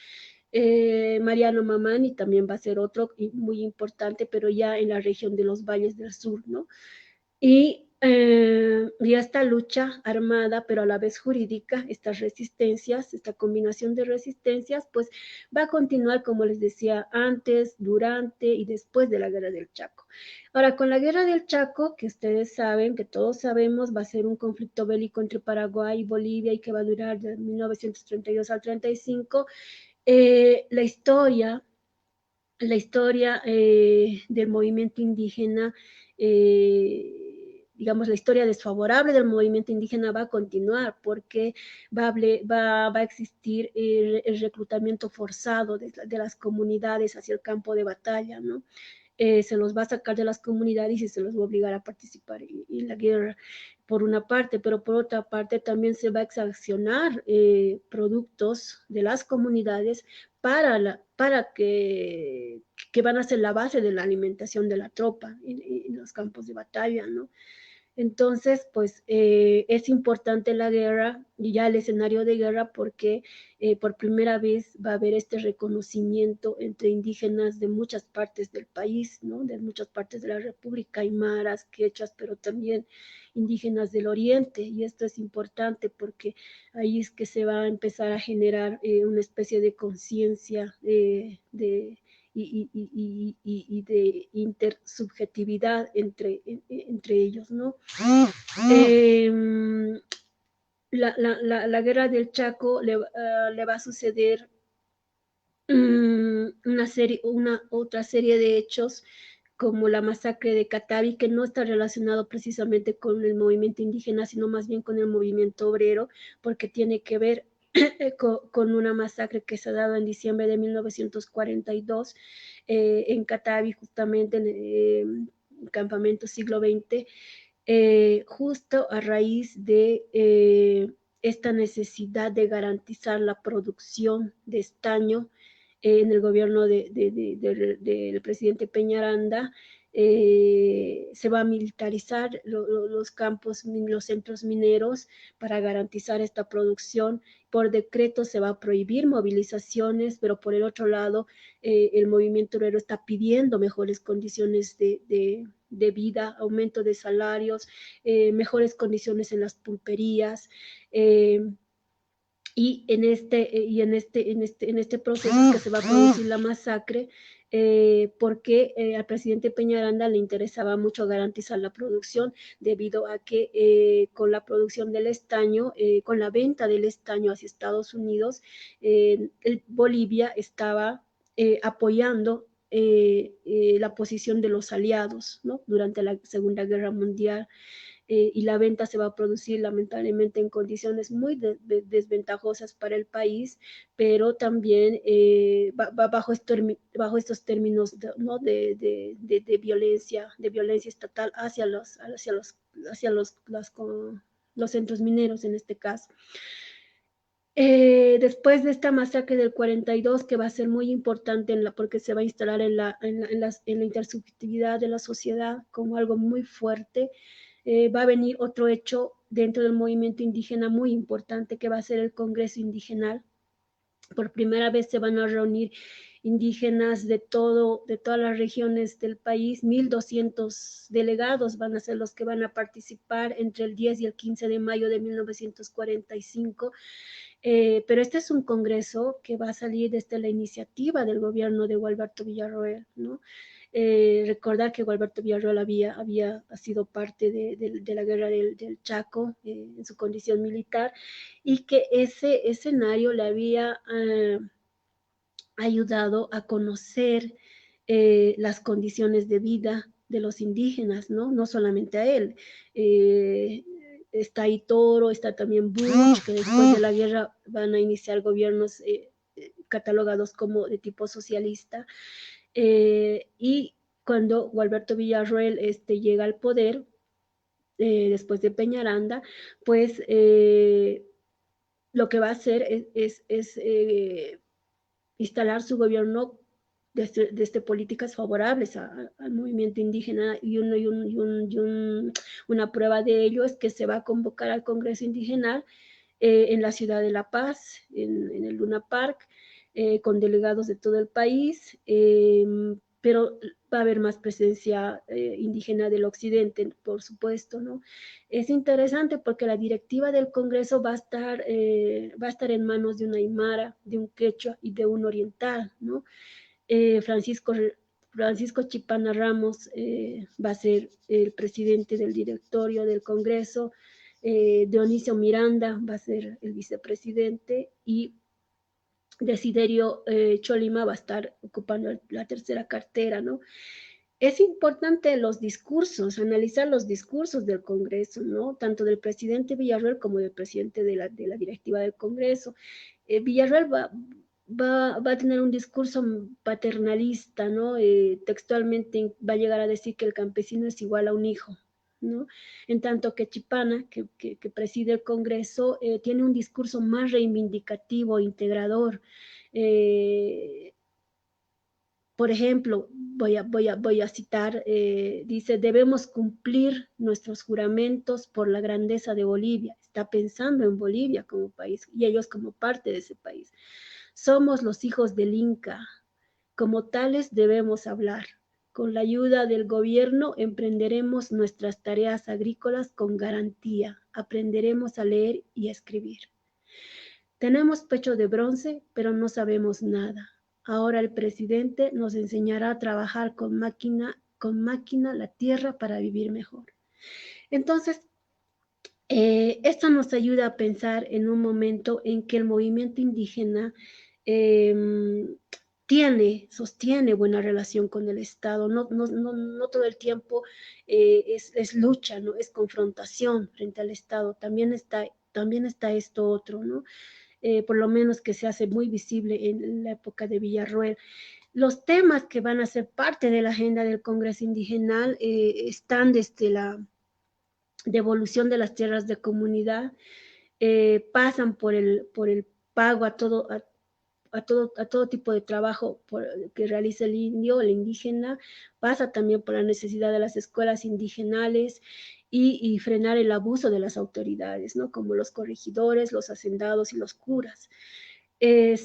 Mariano Mamani también va a ser otro muy importante, pero ya en la región de los Valles del Sur, ¿no? Y esta lucha armada, pero a la vez jurídica, estas resistencias, esta combinación de resistencias, pues va a continuar, como les decía, antes, durante y después de la Guerra del Chaco. Ahora, con la Guerra del Chaco, que ustedes saben, que todos sabemos, va a ser un conflicto bélico entre Paraguay y Bolivia y que va a durar de 1932 al 35. La historia del movimiento indígena, digamos, la historia desfavorable del movimiento indígena va a continuar porque va a existir el reclutamiento forzado de las comunidades hacia el campo de batalla, ¿no? Se los va a sacar de las comunidades y se los va a obligar a participar en la guerra, por una parte, pero por otra parte también se va a exaccionar productos de las comunidades para que van a ser la base de la alimentación de la tropa en los campos de batalla, ¿no? Entonces, pues es importante la guerra y ya el escenario de guerra porque por primera vez va a haber este reconocimiento entre indígenas de muchas partes del país, ¿no? De muchas partes de la República, aymaras, quechuas, pero también indígenas del oriente. Y esto es importante porque ahí es que se va a empezar a generar una especie de conciencia y de intersubjetividad entre ellos, ¿no? La guerra del Chaco le va a suceder otra serie de hechos como la masacre de Catavi, que no está relacionado precisamente con el movimiento indígena, sino más bien con el movimiento obrero, porque tiene que ver con una masacre que se ha dado en diciembre de 1942 en Catavi, justamente en el campamento siglo XX, justo a raíz de esta necesidad de garantizar la producción de estaño en el gobierno del presidente Peñaranda. Se va a militarizar los campos, los centros mineros para garantizar esta producción. Por decreto se va a prohibir movilizaciones, pero por el otro lado, el movimiento obrero está pidiendo mejores condiciones de vida, aumento de salarios, mejores condiciones en las pulperías. Y en este proceso es que se va a producir la masacre, porque al presidente Peñaranda le interesaba mucho garantizar la producción, debido a que con la producción del estaño, con la venta del estaño hacia Estados Unidos, Bolivia estaba apoyando la posición de los aliados, ¿no? Durante la Segunda Guerra Mundial. Y la venta se va a producir lamentablemente en condiciones muy desventajosas para el país, pero también bajo estos términos ¿no? de violencia estatal hacia los centros mineros en este caso. Después de esta masacre del 42, que va a ser muy importante porque se va a instalar en la intersubjetividad de la sociedad como algo muy fuerte, va a venir otro hecho dentro del movimiento indígena muy importante, que va a ser el Congreso Indigenal. Por primera vez se van a reunir indígenas de todas las regiones del país. 1.200 delegados van a ser los que van a participar entre el 10 y el 15 de mayo de 1945. Pero este es un congreso que va a salir desde la iniciativa del gobierno de Gualberto Villarroel, ¿no? Recordar que Gualberto Villarroel ha sido parte de la guerra del Chaco en su condición militar, y que ese escenario le había ayudado a conocer las condiciones de vida de los indígenas, ¿no? No solamente a él. Está ahí Toro, está también Bush, que después de la guerra van a iniciar gobiernos catalogados como de tipo socialista. Y cuando Gualberto Villarroel llega al poder, después de Peñaranda, pues lo que va a hacer es instalar su gobierno desde políticas favorables al movimiento indígena, y una prueba de ello es que se va a convocar al Congreso Indígena en la ciudad de La Paz, en el Luna Park, con delegados de todo el país, pero va a haber más presencia indígena del occidente, por supuesto, ¿no? Es interesante porque la directiva del Congreso va a estar en manos de un aymara, de un quechua y de un oriental, ¿no? Francisco Chipana Ramos va a ser el presidente del directorio del Congreso, Dionisio Miranda va a ser el vicepresidente, y Desiderio Cholima va a estar ocupando la tercera cartera, ¿no? Es importante los discursos, analizar los discursos del Congreso, ¿no? Tanto del presidente Villarroel como del presidente de la directiva del Congreso. Villarroel va a tener un discurso paternalista, ¿no? Textualmente va a llegar a decir que el campesino es igual a un hijo, ¿no? En tanto que Chipana, que preside el Congreso, tiene un discurso más reivindicativo, integrador. Por ejemplo, voy a citar, dice: debemos cumplir nuestros juramentos por la grandeza de Bolivia. Está pensando en Bolivia como país y ellos como parte de ese país. Somos los hijos del Inca. Como tales debemos hablar. Con la ayuda del gobierno emprenderemos nuestras tareas agrícolas con garantía. Aprenderemos a leer y a escribir. Tenemos pecho de bronce, pero no sabemos nada. Ahora el presidente nos enseñará a trabajar con máquina la tierra para vivir mejor. Entonces, esto nos ayuda a pensar en un momento en que el movimiento indígena sostiene buena relación con el Estado. No todo el tiempo es lucha, ¿no? Es confrontación frente al Estado. También está esto otro, ¿no? Por lo menos que se hace muy visible en la época de Villarroel. Los temas que van a ser parte de la agenda del Congreso Indigenal están desde la devolución de las tierras de comunidad, pasan por el pago a todo tipo de trabajo que realiza el indio, el indígena, pasa también por la necesidad de las escuelas indigenales y frenar el abuso de las autoridades, ¿no? Como los corregidores, los hacendados y los curas. El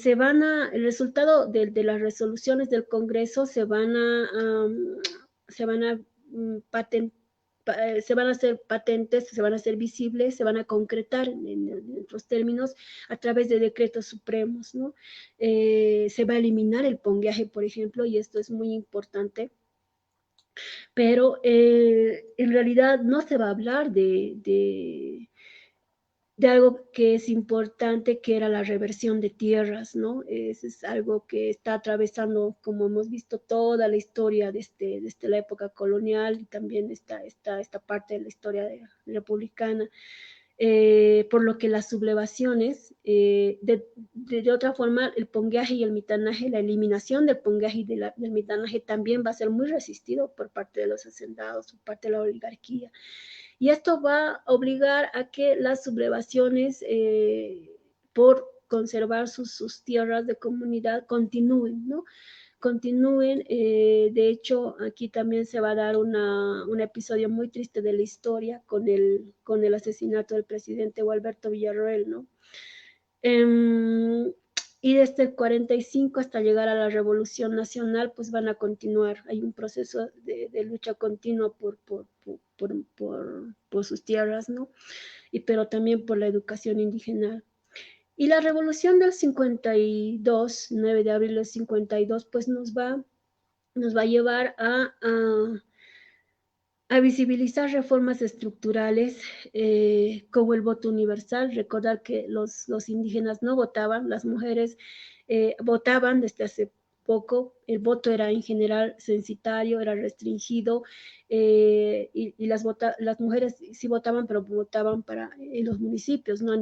resultado de las resoluciones del Congreso se van a hacer patentes, se van a hacer visibles, se van a concretar en otros términos a través de decretos supremos, ¿no? Se va a eliminar el pongueaje, por ejemplo, y esto es muy importante, pero en realidad no se va a hablar de algo que es importante, que era la reversión de tierras, ¿no? Es algo que está atravesando, como hemos visto, toda la historia desde la época colonial, y también esta parte de la historia republicana, por lo que las sublevaciones, de otra forma, el pongueaje y el mitanaje, la eliminación del pongueaje y del mitanaje también va a ser muy resistido por parte de los hacendados, por parte de la oligarquía. Y esto va a obligar a que las sublevaciones por conservar sus tierras de comunidad continúen, ¿no? Continúen. De hecho, aquí también se va a dar un episodio muy triste de la historia con el asesinato del presidente Gualberto Villarroel, ¿no? Y desde el 45 hasta llegar a la Revolución Nacional, pues van a continuar. Hay un proceso de lucha continua por sus tierras, ¿no? Pero también por la educación indígena. Y la revolución del 52, 9 de abril del 52, pues nos va a llevar a visibilizar reformas estructurales como el voto universal. Recordar que los indígenas no votaban, las mujeres votaban desde hace poco, el voto era en general censitario, era restringido, y las mujeres sí votaban, pero votaban en los municipios, no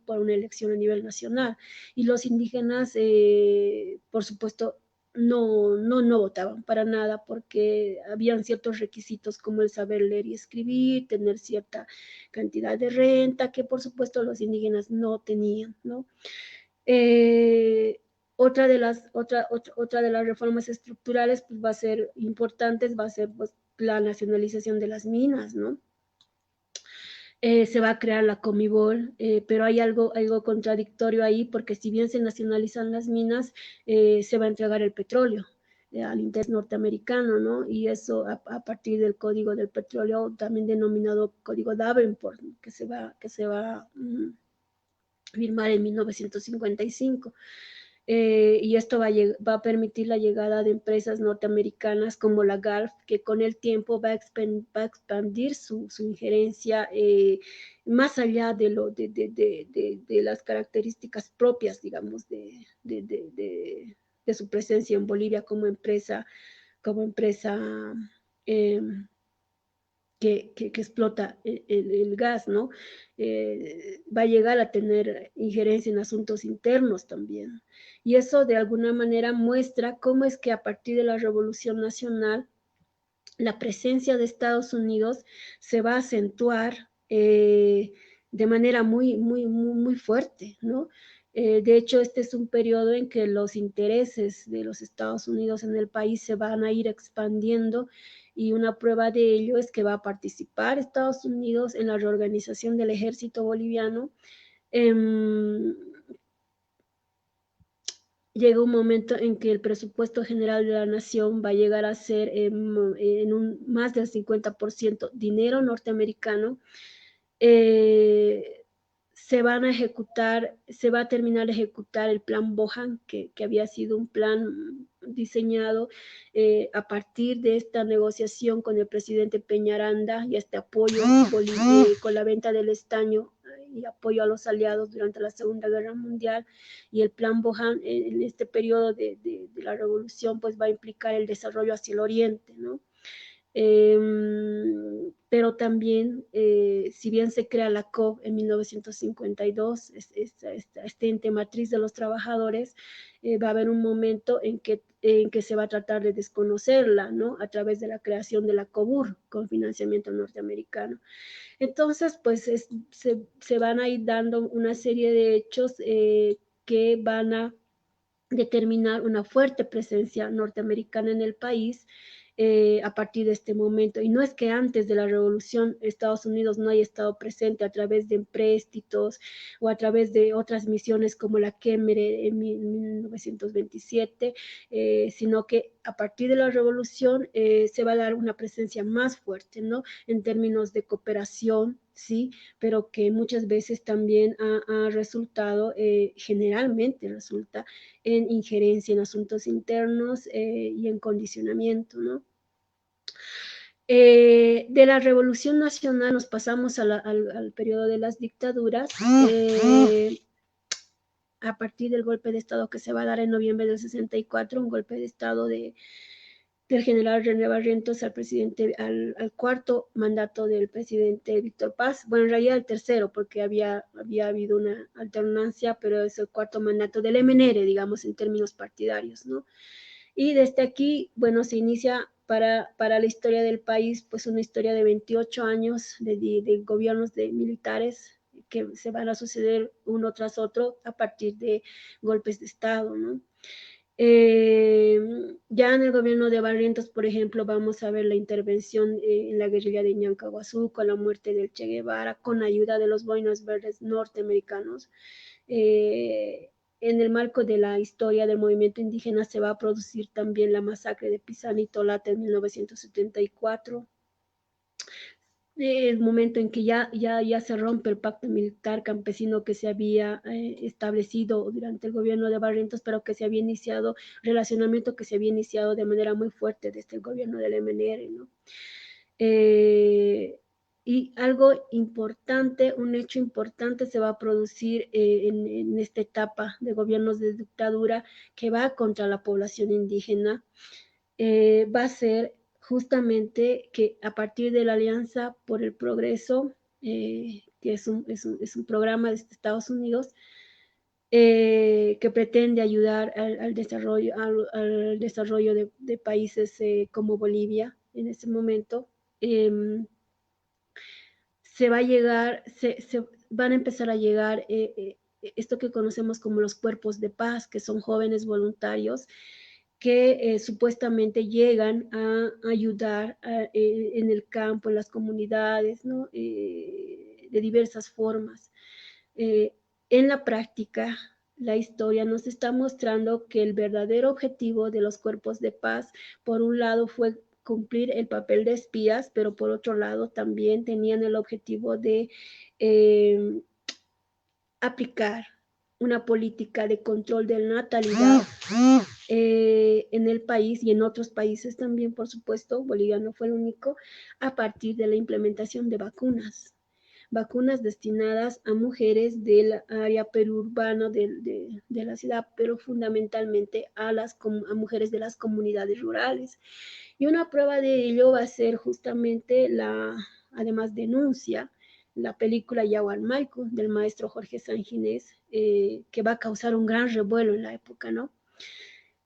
por una elección a nivel nacional. Y los indígenas, por supuesto, no votaban para nada, porque habían ciertos requisitos como el saber leer y escribir, tener cierta cantidad de renta, que por supuesto los indígenas no tenían, ¿no? Otra de las reformas estructurales, pues, va a ser importantes, va a ser, pues, la nacionalización de las minas, ¿no? Se va a crear la Comibol, pero hay algo contradictorio ahí, porque si bien se nacionalizan las minas, se va a entregar el petróleo al interés norteamericano, ¿no? Y eso a partir del Código del Petróleo, también denominado Código Davenport, que se va a firmar en 1955. Y esto va a permitir la llegada de empresas norteamericanas como la Gulf, que con el tiempo va a expandir su injerencia más allá de las características propias, digamos, de su presencia en Bolivia como empresa eh, que explota el gas, ¿no? Va a llegar a tener injerencia en asuntos internos también. Y eso de alguna manera muestra cómo es que a partir de la Revolución Nacional, la presencia de Estados Unidos se va a acentuar de manera muy fuerte, ¿no? De hecho, este es un periodo en que los intereses de los Estados Unidos en el país se van a ir expandiendo, y una prueba de ello es que va a participar Estados Unidos en la reorganización del ejército boliviano. Llega un momento en que el presupuesto general de la nación va a llegar a ser más del 50% dinero norteamericano. Se va a terminar de ejecutar el plan Bohan, que había sido un plan diseñado a partir de esta negociación con el presidente Peñaranda y este apoyo con la venta del estaño y apoyo a los aliados durante la Segunda Guerra Mundial. Y el plan Bohan en este periodo de la revolución, pues va a implicar el desarrollo hacia el oriente, ¿no? Pero también, si bien se crea la COB en 1952, este ente matriz de los trabajadores, va a haber un momento en que se va a tratar de desconocerla, ¿no? A través de la creación de la COBUR con financiamiento norteamericano. Entonces, pues se van a ir dando una serie de hechos que van a determinar una fuerte presencia norteamericana en el país a partir de este momento. Y no es que antes de la revolución Estados Unidos no haya estado presente a través de empréstitos o a través de otras misiones como la Kemmerer en 1927, sino que a partir de la revolución se va a dar una presencia más fuerte, ¿no? En términos de cooperación, sí, pero que muchas veces también ha resultado, generalmente resulta en injerencia en asuntos internos y en condicionamiento, ¿no? De la Revolución Nacional nos pasamos al periodo de las dictaduras. A partir del golpe de Estado que se va a dar en noviembre del 64, un golpe de Estado del general René Barrientos al cuarto mandato del presidente Víctor Paz. Bueno, en realidad el tercero, porque había habido una alternancia, pero es el cuarto mandato del MNR, digamos, en términos partidarios, ¿no? Y desde aquí, bueno, se inicia para la historia del país, pues una historia de 28 años de gobiernos de militares que se van a suceder uno tras otro a partir de golpes de Estado, ¿no? Ya en el gobierno de Barrientos, por ejemplo, vamos a ver la intervención en la guerrilla de Ñancahuazú, con la muerte del Che Guevara, con ayuda de los Boinas Verdes norteamericanos. En el marco de la historia del movimiento indígena se va a producir también la masacre de Pisani y Tolata en 1974. el momento en que ya se rompe el pacto militar campesino que se había establecido durante el gobierno de Barrientos, pero que se había iniciado, relacionamiento que se había iniciado de manera muy fuerte desde el gobierno del MNR, ¿no? Y algo importante, un hecho importante se va a producir en esta etapa de gobiernos de dictadura que va contra la población indígena, va a ser justamente que a partir de la Alianza por el Progreso, que es un programa de Estados Unidos, que pretende ayudar al desarrollo de países como Bolivia en ese momento, se van a empezar a llegar esto que conocemos como los cuerpos de paz, que son jóvenes voluntarios que supuestamente llegan a ayudar en el campo, en las comunidades, ¿no? De diversas formas. En la práctica, la historia nos está mostrando que el verdadero objetivo de los cuerpos de paz, por un lado, fue cumplir el papel de espías, pero por otro lado también tenían el objetivo de aplicar una política de control de la natalidad en el país y en otros países también, por supuesto. Bolivia no fue el único, a partir de la implementación de vacunas destinadas a mujeres del área periurbana de la ciudad, pero fundamentalmente a mujeres de las comunidades rurales. Y una prueba de ello va a ser justamente además denuncia, la película Yahualmaico del maestro Jorge Sanginés, que va a causar un gran revuelo en la época, ¿no?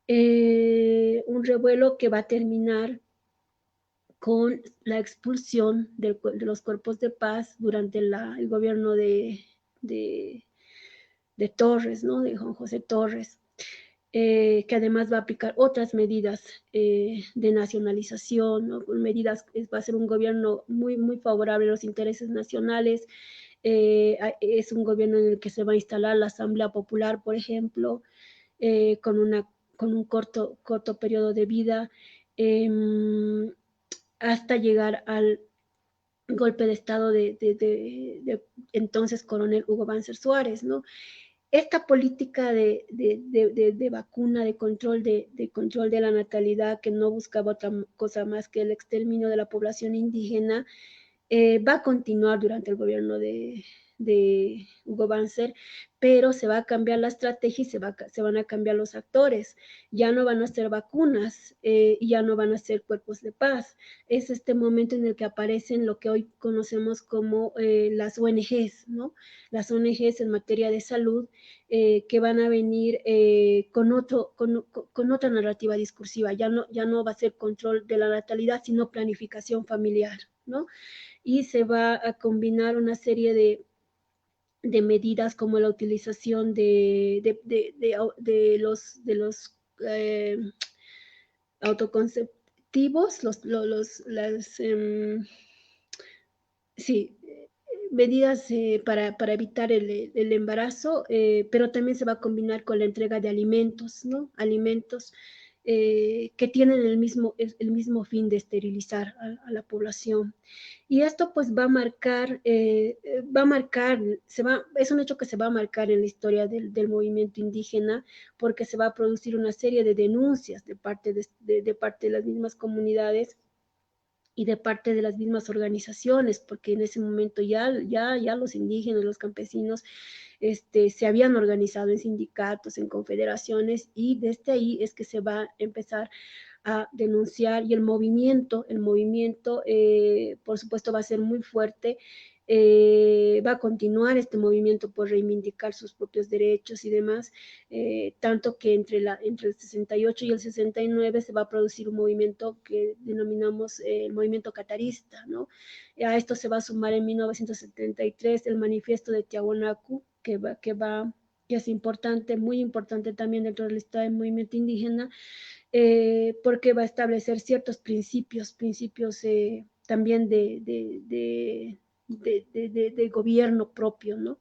Un revuelo que va a terminar con la expulsión de los cuerpos de paz durante el gobierno de Torres, ¿no? De Juan José Torres, que además va a aplicar otras medidas de nacionalización, ¿no? Medidas, va a ser un gobierno muy, muy favorable a los intereses nacionales. Es un gobierno en el que se va a instalar la Asamblea Popular, por ejemplo, con un corto periodo de vida, hasta llegar al golpe de Estado de entonces coronel Hugo Banzer Suárez, ¿no? Esta política de vacuna, de control de la natalidad, que no buscaba otra cosa más que el exterminio de la población indígena, va a continuar durante el gobierno de Hugo Banzer, pero se va a cambiar la estrategia y se van a cambiar los actores. Ya no van a ser vacunas y ya no van a ser cuerpos de paz. Es este momento en el que aparecen lo que hoy conocemos como las ONGs, ¿no? Las ONGs en materia de salud, que van a venir con otra narrativa discursiva. Ya no va a ser control de la natalidad, sino planificación familiar, ¿no? Y se va a combinar una serie de medidas como la utilización de los autoconceptivos, sí, medidas para evitar el embarazo, pero también se va a combinar con la entrega de alimentos, ¿no? Alimentos que tienen el mismo fin de esterilizar a la población. Y esto pues va a marcar, es un hecho que se va a marcar en la historia del movimiento indígena, porque se va a producir una serie de denuncias de parte de las mismas comunidades y de parte de las mismas organizaciones, porque en ese momento ya los indígenas, los campesinos, se habían organizado en sindicatos, en confederaciones, y desde ahí es que se va a empezar a denunciar, y el movimiento, por supuesto, va a ser muy fuerte. Va a continuar este movimiento por reivindicar sus propios derechos y demás, tanto que entre el 68 y el 69 se va a producir un movimiento que denominamos el movimiento catarista, ¿no? A esto se va a sumar en 1973 el manifiesto de Tiahuanacu, que es importante, muy importante también dentro de la historia del movimiento indígena, porque va a establecer ciertos principios también de gobierno propio, ¿no?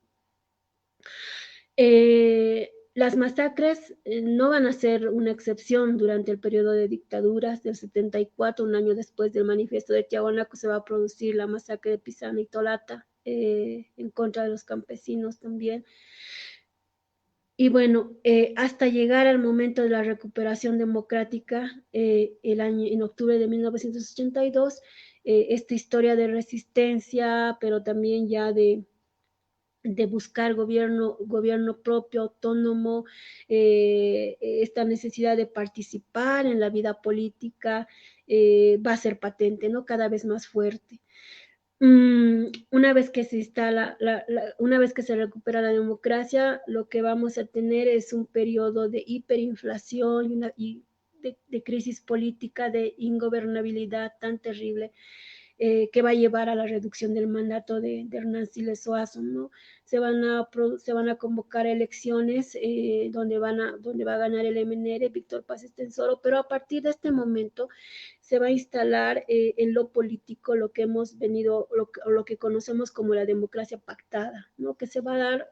Las masacres no van a ser una excepción durante el periodo de dictaduras del 74, un año después del manifiesto de Tiahuanaco, se va a producir la masacre de Pisana y Tolata en contra de los campesinos también. Y bueno, hasta llegar al momento de la recuperación democrática, en octubre de 1982, esta historia de resistencia, pero también ya de buscar gobierno propio, autónomo, esta necesidad de participar en la vida política va a ser patente, ¿no? Cada vez más fuerte. Una vez que se instala, una vez que se recupera la democracia, lo que vamos a tener es un periodo de hiperinflación y de crisis política, de ingobernabilidad tan terrible que va a llevar a la reducción del mandato de Hernán Siles Soazo, ¿no? Se van a convocar elecciones donde va a ganar el MNR, Víctor Paz Estenssoro, pero a partir de este momento se va a instalar en lo político lo que hemos venido, lo que conocemos como la democracia pactada, ¿no? Que se va a dar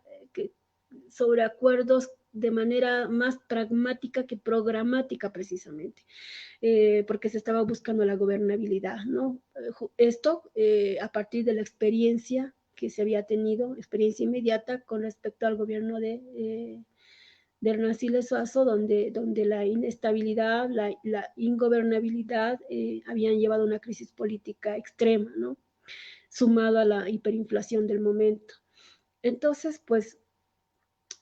sobre acuerdos de manera más pragmática que programática precisamente, porque se estaba buscando la gobernabilidad, ¿no? Esto a partir de la experiencia que se había tenido, experiencia inmediata con respecto al gobierno de Hernán Siles Soazo, donde la inestabilidad, la ingobernabilidad habían llevado a una crisis política extrema, ¿no? Sumado a la hiperinflación del momento. Entonces, pues,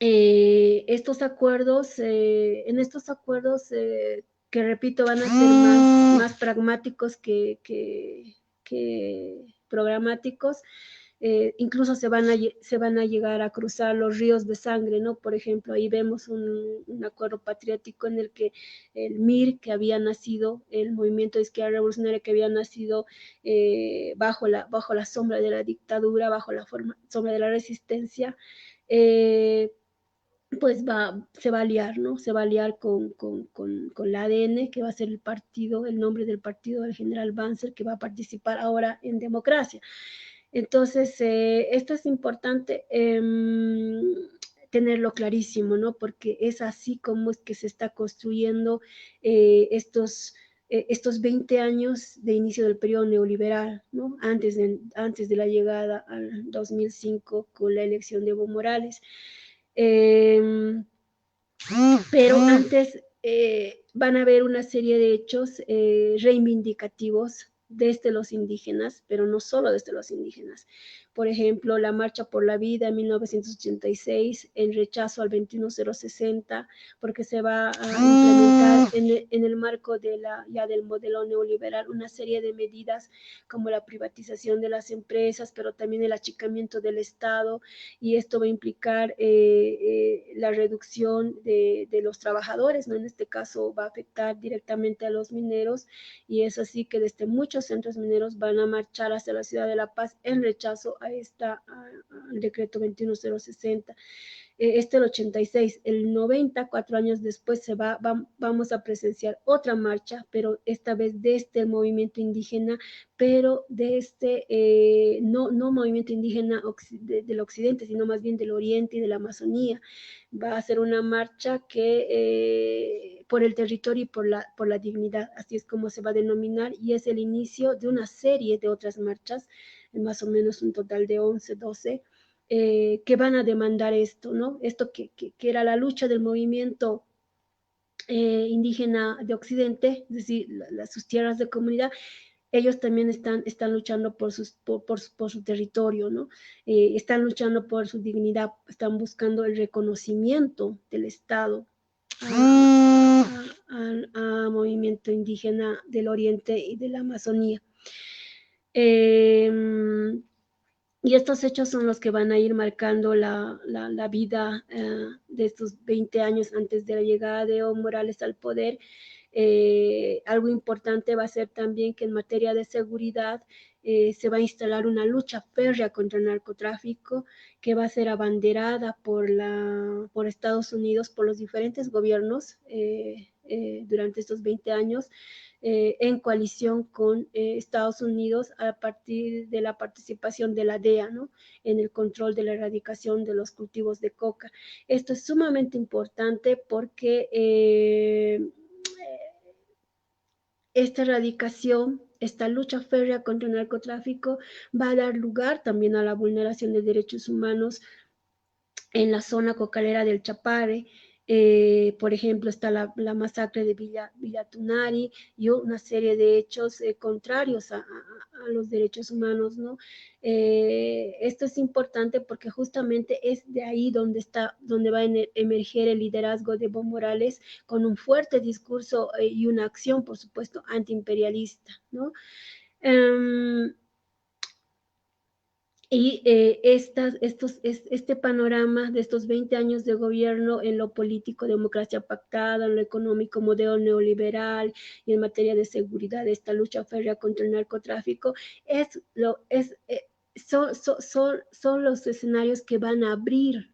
en estos acuerdos, que repito, van a ser más pragmáticos que programáticos, incluso se van a llegar a cruzar los ríos de sangre, ¿no? Por ejemplo, ahí vemos un acuerdo patriótico en el que el MIR, que había nacido, el Movimiento de Izquierda Revolucionaria, que había nacido bajo la sombra de la dictadura, bajo la sombra de la resistencia, pues se va a aliar, ¿no? Se va a aliar con la ADN, que va a ser el nombre del partido del general Banzer, que va a participar ahora en democracia. Entonces, esto es importante tenerlo clarísimo, ¿no? Porque es así como es que se está construyendo estos 20 años de inicio del periodo neoliberal, ¿no? Antes de la llegada al 2005 con la elección de Evo Morales. Pero antes van a haber una serie de hechos reivindicativos desde los indígenas, pero no solo desde los indígenas. Por ejemplo, la Marcha por la Vida en 1986, el rechazo al 21060, porque se va a implementar en el marco del modelo neoliberal una serie de medidas como la privatización de las empresas, pero también el achicamiento del Estado, y esto va a implicar la reducción de los trabajadores, ¿no? En este caso va a afectar directamente a los mineros, y es así que desde muchos centros mineros van a marchar hacia la ciudad de La Paz en rechazo al decreto 21060. El 86, el 90, 4 años después vamos a presenciar otra marcha, pero esta vez de este movimiento indígena, pero de no movimiento indígena del occidente, sino más bien del oriente y de la Amazonía. Va a ser una marcha que por el territorio y por la dignidad, así es como se va a denominar, y es el inicio de una serie de otras marchas, más o menos un total de 11, 12, que van a demandar esto, ¿no? Esto que era la lucha del movimiento indígena de Occidente, es decir, sus tierras de comunidad. Ellos también están luchando por su territorio, ¿no? Están luchando por su dignidad, están buscando el reconocimiento del Estado al movimiento indígena del Oriente y de la Amazonía. Y estos hechos son los que van a ir marcando la vida de estos 20 años antes de la llegada de Evo Morales al poder. Algo importante va a ser también que en materia de seguridad se va a instalar una lucha férrea contra el narcotráfico, que va a ser abanderada por Estados Unidos, por los diferentes gobiernos durante estos 20 años. en coalición con Estados Unidos a partir de la participación de la DEA, ¿no?, en el control de la erradicación de los cultivos de coca. Esto es sumamente importante porque esta erradicación, esta lucha férrea contra el narcotráfico va a dar lugar también a la vulneración de derechos humanos en la zona cocalera del Chapare. Por ejemplo, está la masacre de Villa Tunari y una serie de hechos contrarios a los derechos humanos, ¿no? Esto es importante porque justamente es de ahí donde va a emerger el liderazgo de Evo Morales con un fuerte discurso y una acción, por supuesto, antiimperialista, ¿no? Y este panorama de estos 20 años de gobierno en lo político, democracia pactada, en lo económico, modelo neoliberal, y en materia de seguridad, esta lucha férrea contra el narcotráfico, son los escenarios que van a abrir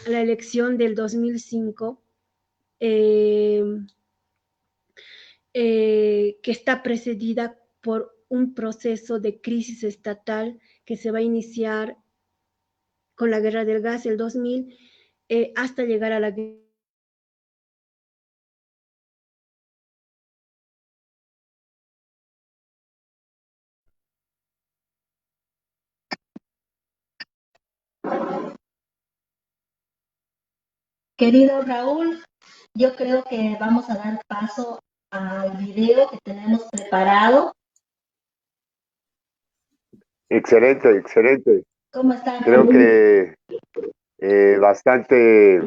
la elección del 2005, que está precedida por un proceso de crisis estatal que se va a iniciar con la guerra del gas el 2000 hasta llegar a la guerra. Querido Raúl, yo creo que vamos a dar paso al video que tenemos preparado. Excelente, excelente. ¿Cómo están? Creo que bastante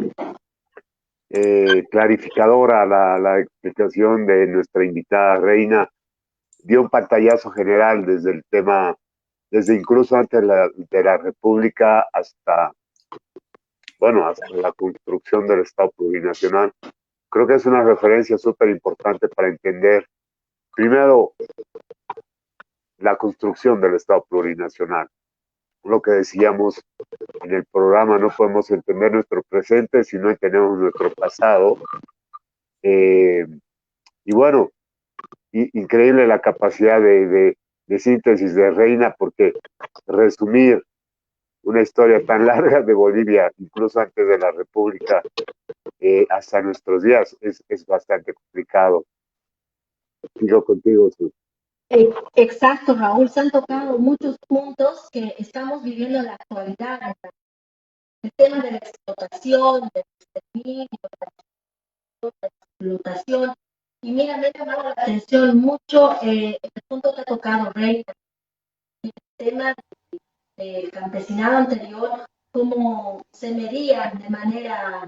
clarificadora la explicación de nuestra invitada Reina. Dio un pantallazo general desde el tema, desde incluso antes de la República hasta, bueno, hasta la construcción del Estado plurinacional. Creo que es una referencia súper importante para entender, primero, la construcción del Estado plurinacional. Lo que decíamos en el programa, no podemos entender nuestro presente si no entendemos nuestro pasado. Y bueno, increíble la capacidad de síntesis de Reina, porque resumir una historia tan larga de Bolivia, incluso antes de la República, hasta nuestros días, es bastante complicado. Sigo contigo, Sus. Exacto, Raúl, se han tocado muchos puntos que estamos viviendo en la actualidad. El tema de la explotación, del exterminio, de la explotación. Y mira, me ha llamado la atención mucho el punto que ha tocado Reina, el tema del campesinado anterior, cómo se medían de manera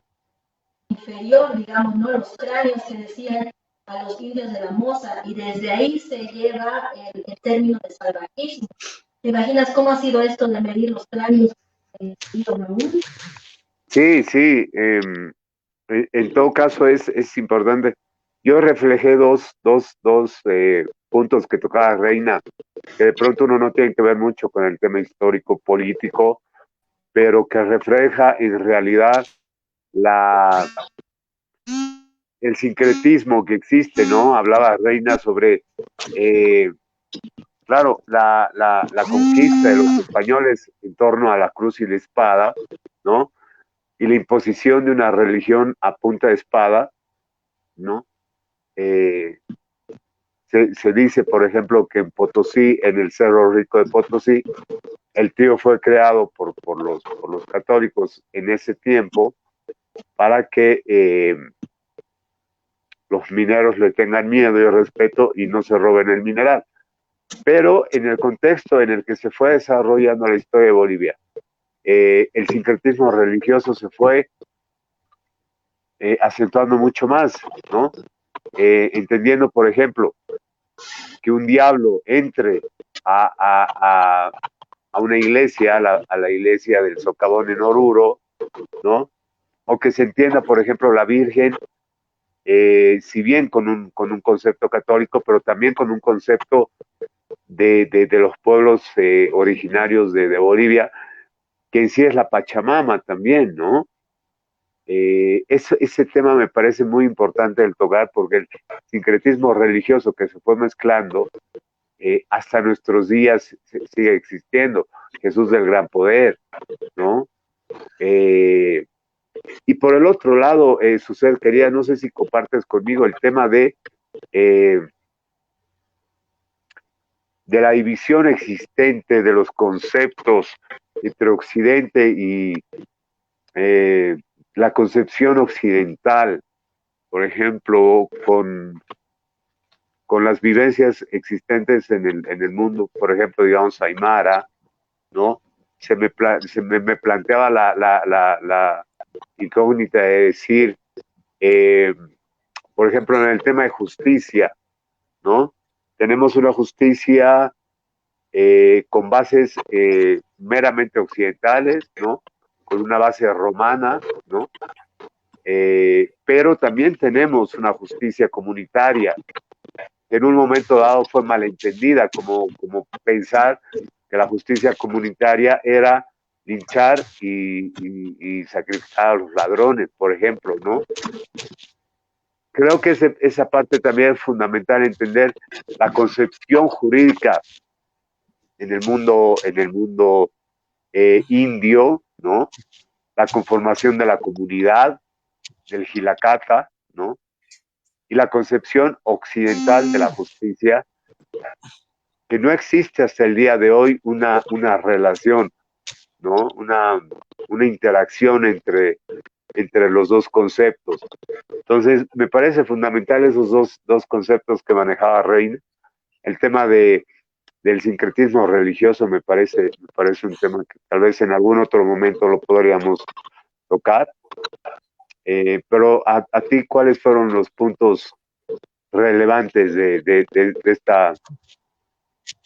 inferior, digamos, ¿no?, los cráneos que decían a los indios de la Moza, y desde ahí se lleva el término de salvajismo. ¿Te imaginas cómo ha sido esto de medir los cráneos? Sí, sí. En todo caso es importante. Yo reflejé dos puntos que tocaba Reina, que de pronto uno no tiene que ver mucho con el tema histórico, político, pero que refleja en realidad el sincretismo que existe, ¿no? Hablaba Reina sobre, claro, la conquista de los españoles en torno a la cruz y la espada, ¿no? Y la imposición de una religión a punta de espada, ¿no? Se dice, por ejemplo, que en Potosí, en el Cerro Rico de Potosí, el tío fue creado por los católicos en ese tiempo para que los mineros le tengan miedo y respeto y no se roben el mineral. Pero en el contexto en el que se fue desarrollando la historia de Bolivia, el sincretismo religioso se fue acentuando mucho más, ¿no? Entendiendo, por ejemplo, que un diablo entre a una iglesia, a la iglesia del Socavón en Oruro, ¿no? O que se entienda, por ejemplo, la Virgen, si bien con un concepto católico, pero también con un concepto de los pueblos originarios de Bolivia, que en sí es la Pachamama también, ¿no? ese tema me parece muy importante el tocar porque el sincretismo religioso que se fue mezclando hasta nuestros días sigue existiendo. Jesús del Gran Poder, ¿no? Y por el otro lado, Susel, quería, no sé si compartes conmigo el tema de la división existente de los conceptos entre Occidente y la concepción occidental, por ejemplo, con las vivencias existentes en el mundo, por ejemplo, digamos, Aymara, ¿no? Me planteaba la incógnita de decir, por ejemplo, en el tema de justicia, ¿no? Tenemos una justicia con bases meramente occidentales, ¿no? Con una base romana, ¿no? Pero también tenemos una justicia comunitaria que en un momento dado fue malentendida, como pensar que la justicia comunitaria era linchar y sacrificar a los ladrones, por ejemplo, ¿no? Creo que esa parte también es fundamental, entender la concepción jurídica en el mundo indio, ¿no? La conformación de la comunidad, del Jilakata, ¿no? Y la concepción occidental de la justicia, que no existe hasta el día de hoy una relación, ¿no? Una interacción entre los dos conceptos. Entonces, me parece fundamental esos dos conceptos que manejaba Reina. El tema del sincretismo religioso me parece un tema que tal vez en algún otro momento lo podríamos tocar. Pero a ti, ¿cuáles fueron los puntos relevantes de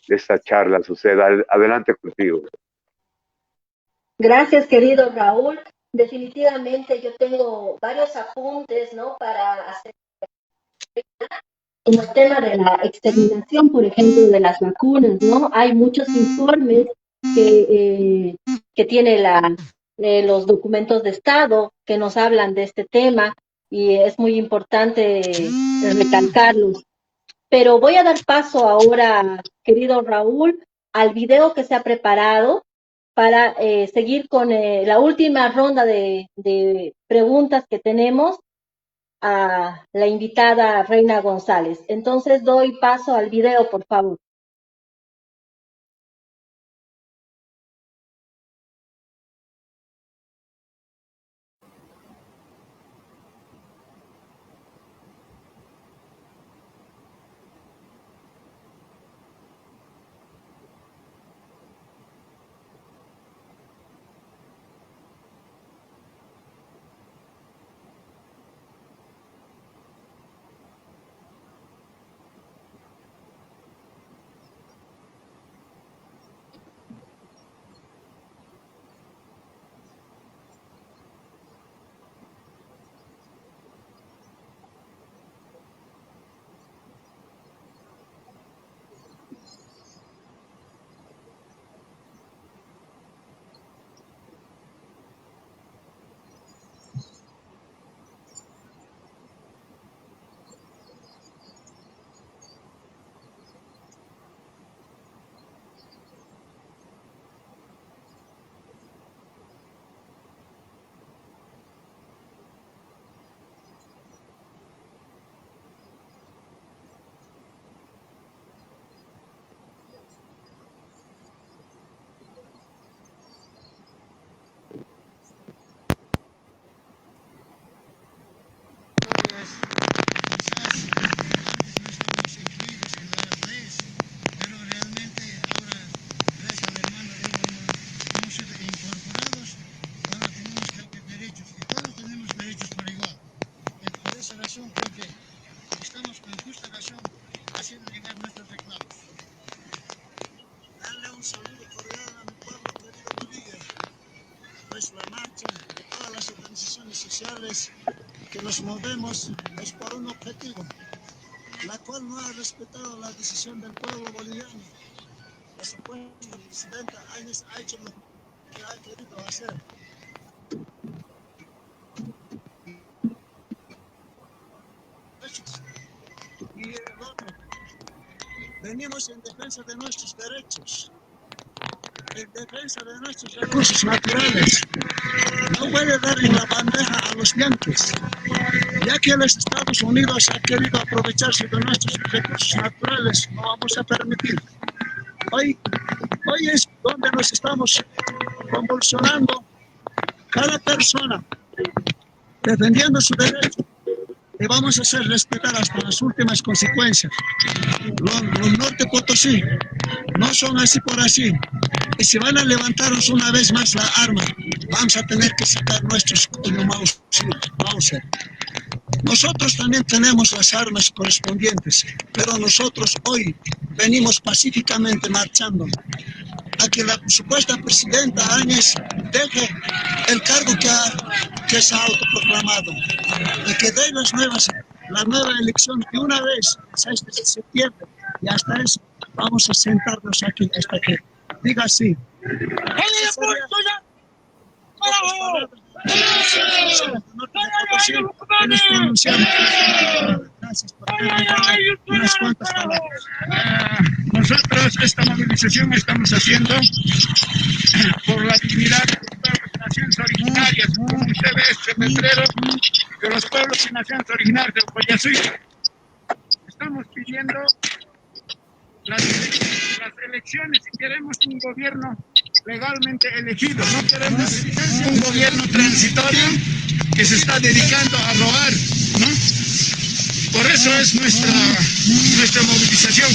esta charla? Suceda, adelante contigo. Gracias, querido Raúl. Definitivamente yo tengo varios apuntes, ¿no? Para hacer en el tema de la exterminación, por ejemplo, de las vacunas, ¿no? Hay muchos informes que tiene los documentos de Estado que nos hablan de este tema y es muy importante recalcarlos. Pero voy a dar paso ahora, querido Raúl, al video que se ha preparado para seguir con la última ronda de preguntas que tenemos a la invitada Reina González. Entonces doy paso al video, por favor. Que nos movemos es por un objetivo, la cual no ha respetado la decisión del pueblo boliviano. La supuesta presidenta Áñez ha hecho lo que ha querido hacer. venimos en defensa de nuestros derechos, en defensa de nuestros recursos naturales. No puede dar en la bandeja a los yanquis, ya que los Estados Unidos ha querido aprovecharse de nuestros recursos naturales. No vamos a permitir. Hoy es donde nos estamos convulsionando, cada persona defendiendo su derecho, y vamos a hacer respetar hasta las últimas consecuencias. Los Norte Potosí no son así por así. Y si van a levantarnos una vez más la arma, vamos a tener que sacar nuestros Mauser. Nosotros también tenemos las armas correspondientes, pero nosotros hoy venimos pacíficamente marchando a que la supuesta presidenta Áñez deje el cargo que se ha autoproclamado y que dé la nueva elección de una vez, el 6 de septiembre, y hasta eso vamos a sentarnos aquí hasta que diga así. Gracias por unas cuantas palabras. Nosotros esta movilización estamos haciendo por la dignidad de los pueblos y naciones originarias. Como usted ve este letrero de los pueblos y naciones originarias del Collasuy. Estamos pidiendo las elecciones y queremos un gobierno legalmente elegido. No queremos un gobierno transitorio que se está dedicando a robar, ¿no? Por eso es nuestra movilización.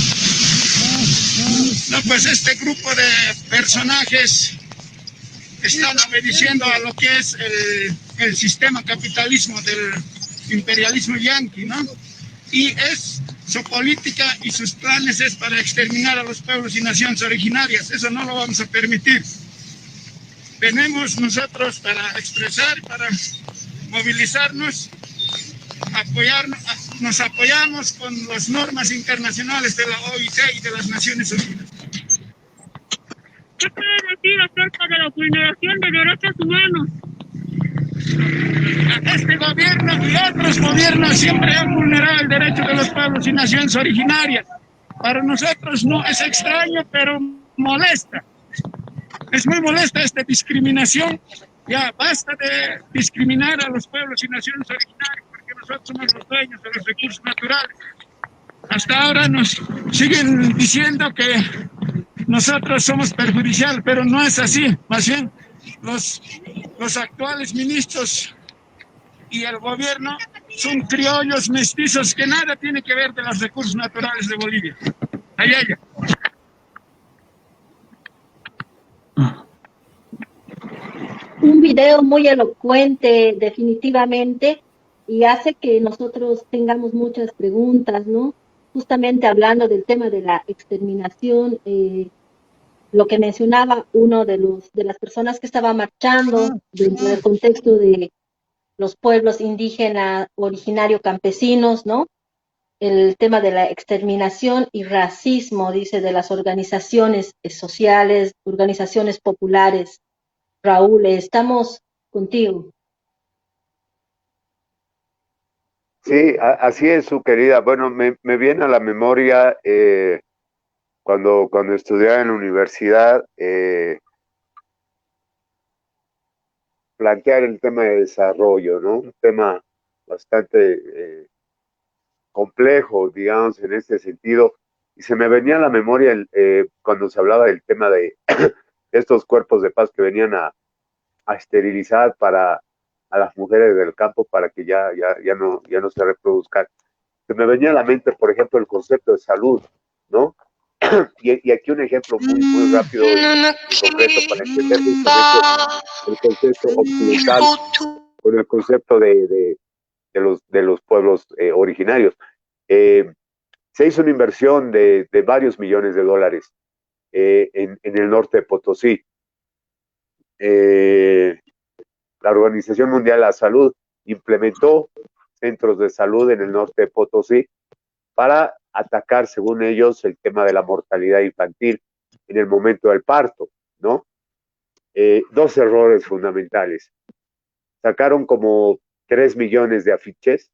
No, pues este grupo de personajes están obedeciendo a lo que es el sistema capitalismo del imperialismo yanqui, ¿no? Y su política y sus planes es para exterminar a los pueblos y naciones originarias. Eso no lo vamos a permitir. Venimos nosotros para expresar, para movilizarnos, nos apoyamos con las normas internacionales de la OIT y de las Naciones Unidas. ¿Qué puede decir acerca de la vulneración de derechos humanos? Este gobierno y otros gobiernos siempre han vulnerado el derecho de los pueblos y naciones originarias. Para nosotros no es extraño, pero molesta. Es muy molesta esta discriminación. Ya basta de discriminar a los pueblos y naciones originarias, porque nosotros somos los dueños de los recursos naturales. Hasta ahora nos siguen diciendo que nosotros somos perjudiciales, pero no es así. Más bien, los actuales ministros y el gobierno son criollos mestizos que nada tiene que ver de los recursos naturales de Bolivia. Allá. Un video muy elocuente, definitivamente, y hace que nosotros tengamos muchas preguntas, ¿no? Justamente hablando del tema de la exterminación, lo que mencionaba uno de las personas que estaba marchando dentro del contexto de los pueblos indígenas, originario campesinos, ¿no? El tema de la exterminación y racismo, dice, de las organizaciones sociales, organizaciones populares. Raúl, estamos contigo. Sí, así es, su querida. Bueno, me viene a la memoria cuando estudiaba en la universidad, plantear el tema de desarrollo, ¿no? Un tema bastante complejo, digamos, en este sentido. Y se me venía a la memoria cuando se hablaba del tema de estos cuerpos de paz que venían a esterilizar a las mujeres del campo para que ya no se reproduzcan. Se me venía a la mente, por ejemplo, el concepto de salud, ¿no? Y aquí un ejemplo muy rápido y concreto para entender el concepto occidental con el concepto de los pueblos originarios. Se hizo una inversión de varios millones de dólares en el norte de Potosí. La Organización Mundial de la Salud implementó centros de salud en el norte de Potosí para atacar, según ellos, el tema de la mortalidad infantil en el momento del parto, ¿no? Dos errores fundamentales. Sacaron como 3 millones de afiches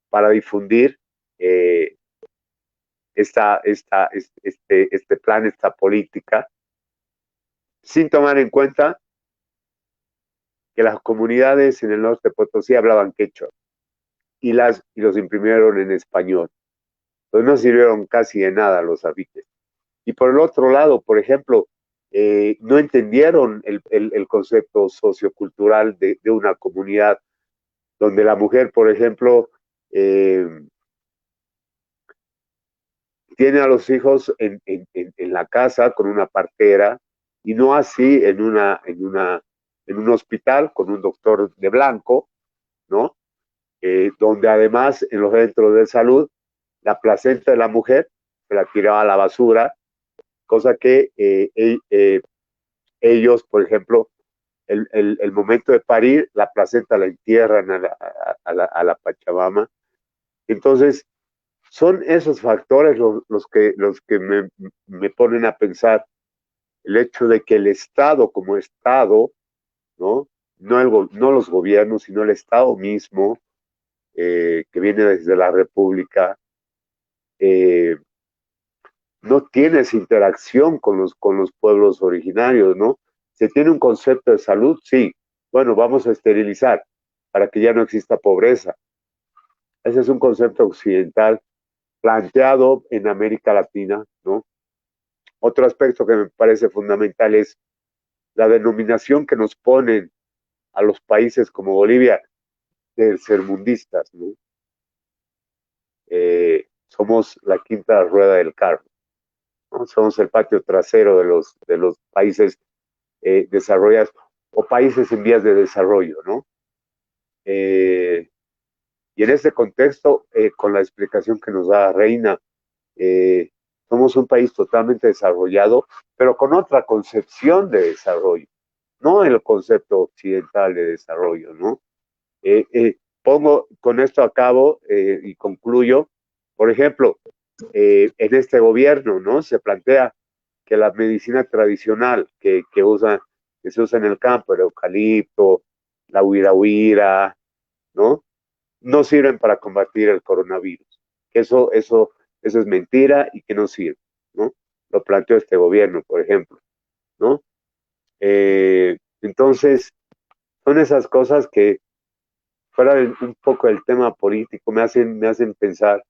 para difundir este plan, esta política, sin tomar en cuenta que las comunidades en el norte de Potosí hablaban quechua y los imprimieron en español. Entonces no sirvieron casi de nada los afiches. Y por el otro lado, por ejemplo, no entendieron el concepto sociocultural de una comunidad donde la mujer, por ejemplo, tiene a los hijos en la casa con una partera y no así en un hospital con un doctor de blanco, ¿no? Donde además en los centros de salud la placenta de la mujer se la tiraba a la basura, cosa que ellos, por ejemplo, el momento de parir, la placenta la entierran a la Pachamama. Entonces, son esos factores los que me ponen a pensar el hecho de que el Estado como Estado, ¿no? No los gobiernos, sino el Estado mismo, que viene desde la República, no tiene esa interacción con los pueblos originarios, ¿no? Se tiene un concepto de salud, sí. Bueno, vamos a esterilizar para que ya no exista pobreza. Ese es un concepto occidental planteado en América Latina, ¿no? Otro aspecto que me parece fundamental es la denominación que nos ponen a los países como Bolivia tercermundistas, ¿no? Somos la quinta rueda del carro, ¿no? Somos el patio trasero de los países desarrollados o países en vías de desarrollo, ¿no? Y en este contexto, con la explicación que nos da Reina, somos un país totalmente desarrollado, pero con otra concepción de desarrollo, no el concepto occidental de desarrollo, ¿no? Con esto a cabo y concluyo, por ejemplo, en este gobierno, ¿no? Se plantea que la medicina tradicional que se usa en el campo, el eucalipto, la huirahuira, ¿no? No sirven para combatir el coronavirus. Eso es mentira y que no sirve, ¿no? Lo planteó este gobierno, por ejemplo, ¿no? Entonces, son esas cosas que, fuera un poco del tema político, me hacen pensar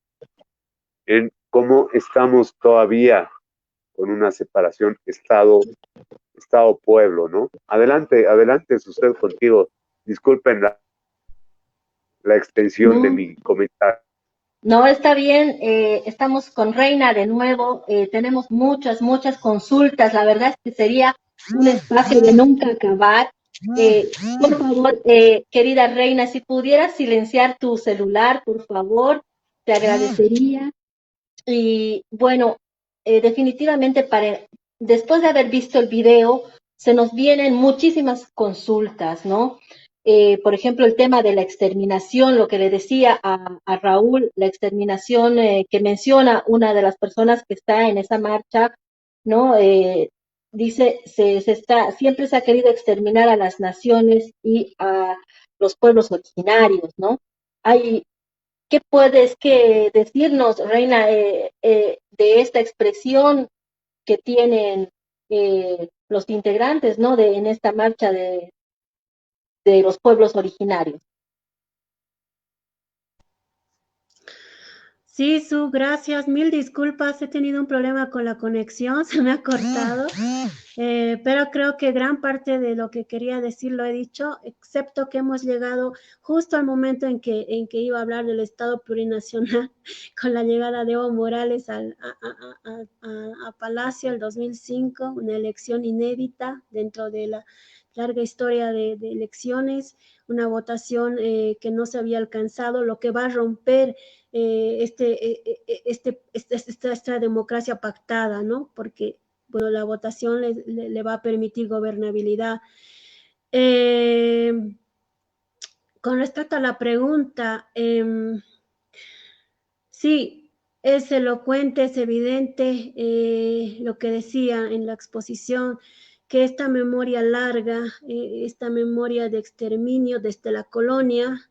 en cómo estamos todavía con una separación Estado-pueblo, ¿no? Adelante, usted contigo. Disculpen la extensión de mi comentario. No, está bien, estamos con Reina de nuevo, tenemos muchas consultas, la verdad es que sería un espacio de nunca acabar. Por favor, querida Reina, si pudieras silenciar tu celular, por favor, te agradecería. Y bueno, definitivamente después de haber visto el video, se nos vienen muchísimas consultas, ¿no? Por ejemplo, el tema de la exterminación, lo que le decía a Raúl, la exterminación que menciona una de las personas que está en esa marcha, ¿no? Dice, siempre se ha querido exterminar a las naciones y a los pueblos originarios, ¿no? ¿Qué puedes decirnos, Reina, de esta expresión que tienen los integrantes, ¿no? En esta marcha de los pueblos originarios. Sí, Su, gracias. Mil disculpas, he tenido un problema con la conexión, se me ha cortado, pero creo que gran parte de lo que quería decir lo he dicho, excepto que hemos llegado justo al momento en que iba a hablar del Estado plurinacional, con la llegada de Evo Morales a Palacio el 2005, una elección inédita dentro de la larga historia de elecciones, una votación que no se había alcanzado, lo que va a romper esta democracia pactada, ¿no? Porque, bueno, la votación le va a permitir gobernabilidad. Con respecto a la pregunta, sí, es elocuente, es evidente lo que decía en la exposición, que esta memoria larga, esta memoria de exterminio desde la colonia,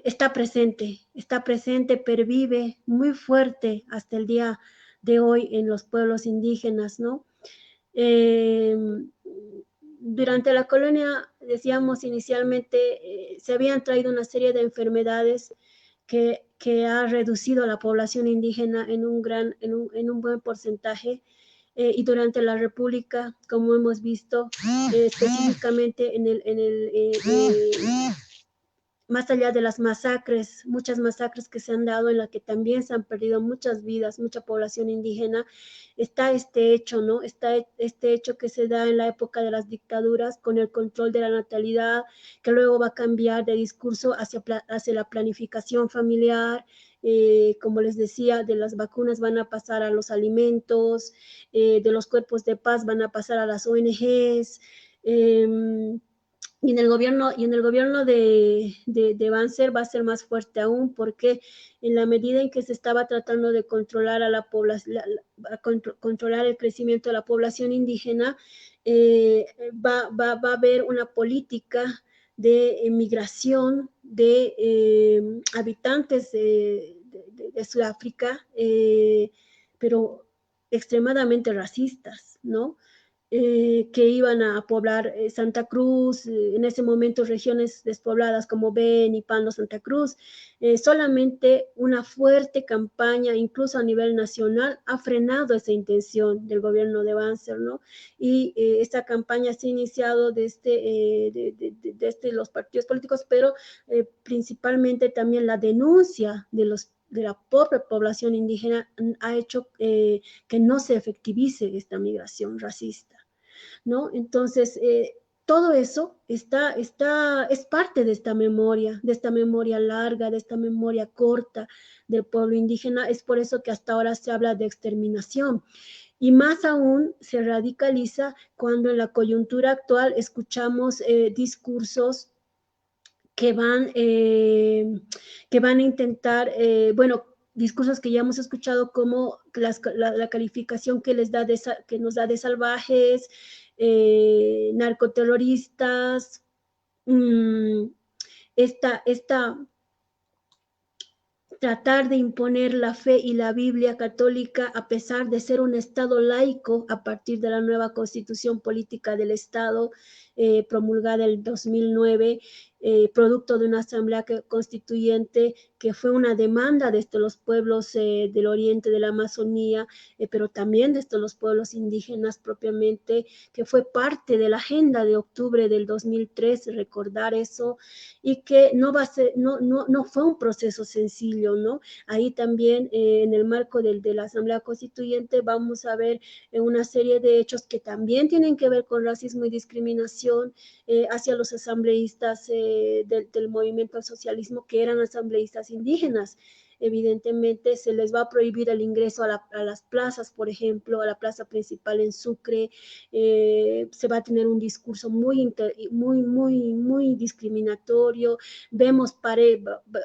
está presente, pervive muy fuerte hasta el día de hoy en los pueblos indígenas, ¿no? Durante la colonia, decíamos inicialmente, se habían traído una serie de enfermedades que ha reducido a la población indígena en un buen porcentaje. Y durante la República, como hemos visto, específicamente más allá de las masacres, muchas masacres que se han dado en las que también se han perdido muchas vidas, mucha población indígena, está este hecho, ¿no? Está este hecho que se da en la época de las dictaduras con el control de la natalidad, que luego va a cambiar de discurso hacia la planificación familiar. Como les decía, de las vacunas van a pasar a los alimentos, de los cuerpos de paz van a pasar a las ONGs. Y en el gobierno de Banzer va a ser más fuerte aún, porque en la medida en que se estaba tratando de controlar a la población, controlar el crecimiento de la población indígena, va a haber una política de migración de habitantes de Sudáfrica, pero extremadamente racistas, ¿no? Que iban a poblar Santa Cruz, en ese momento regiones despobladas como Beni, Pando, Santa Cruz. Solamente una fuerte campaña, incluso a nivel nacional, ha frenado esa intención del gobierno de Banzer, ¿no? Y esta campaña se ha iniciado desde los partidos políticos, pero principalmente también la denuncia de la pobre población indígena ha hecho que no se efectivice esta migración racista, ¿no? Entonces, todo eso es parte de esta memoria larga, de esta memoria corta del pueblo indígena. Es por eso que hasta ahora se habla de exterminación. Y más aún se radicaliza cuando en la coyuntura actual escuchamos discursos que van a intentar, discursos que ya hemos escuchado como la calificación que nos da de salvajes, narcoterroristas, tratar de imponer la fe y la Biblia católica a pesar de ser un Estado laico a partir de la nueva Constitución Política del Estado promulgada en el 2009, producto de una asamblea constituyente que fue una demanda desde los pueblos del oriente de la Amazonía, pero también desde los pueblos indígenas propiamente, que fue parte de la agenda de octubre del 2003, recordar eso, y que no fue un proceso sencillo, ¿no? Ahí también en el marco de la Asamblea Constituyente vamos a ver una serie de hechos que también tienen que ver con racismo y discriminación hacia los asambleístas del movimiento al socialismo, que eran asambleístas indígenas. Evidentemente se les va a prohibir el ingreso a las plazas, por ejemplo, a la plaza principal en Sucre. Se va a tener un discurso muy discriminatorio.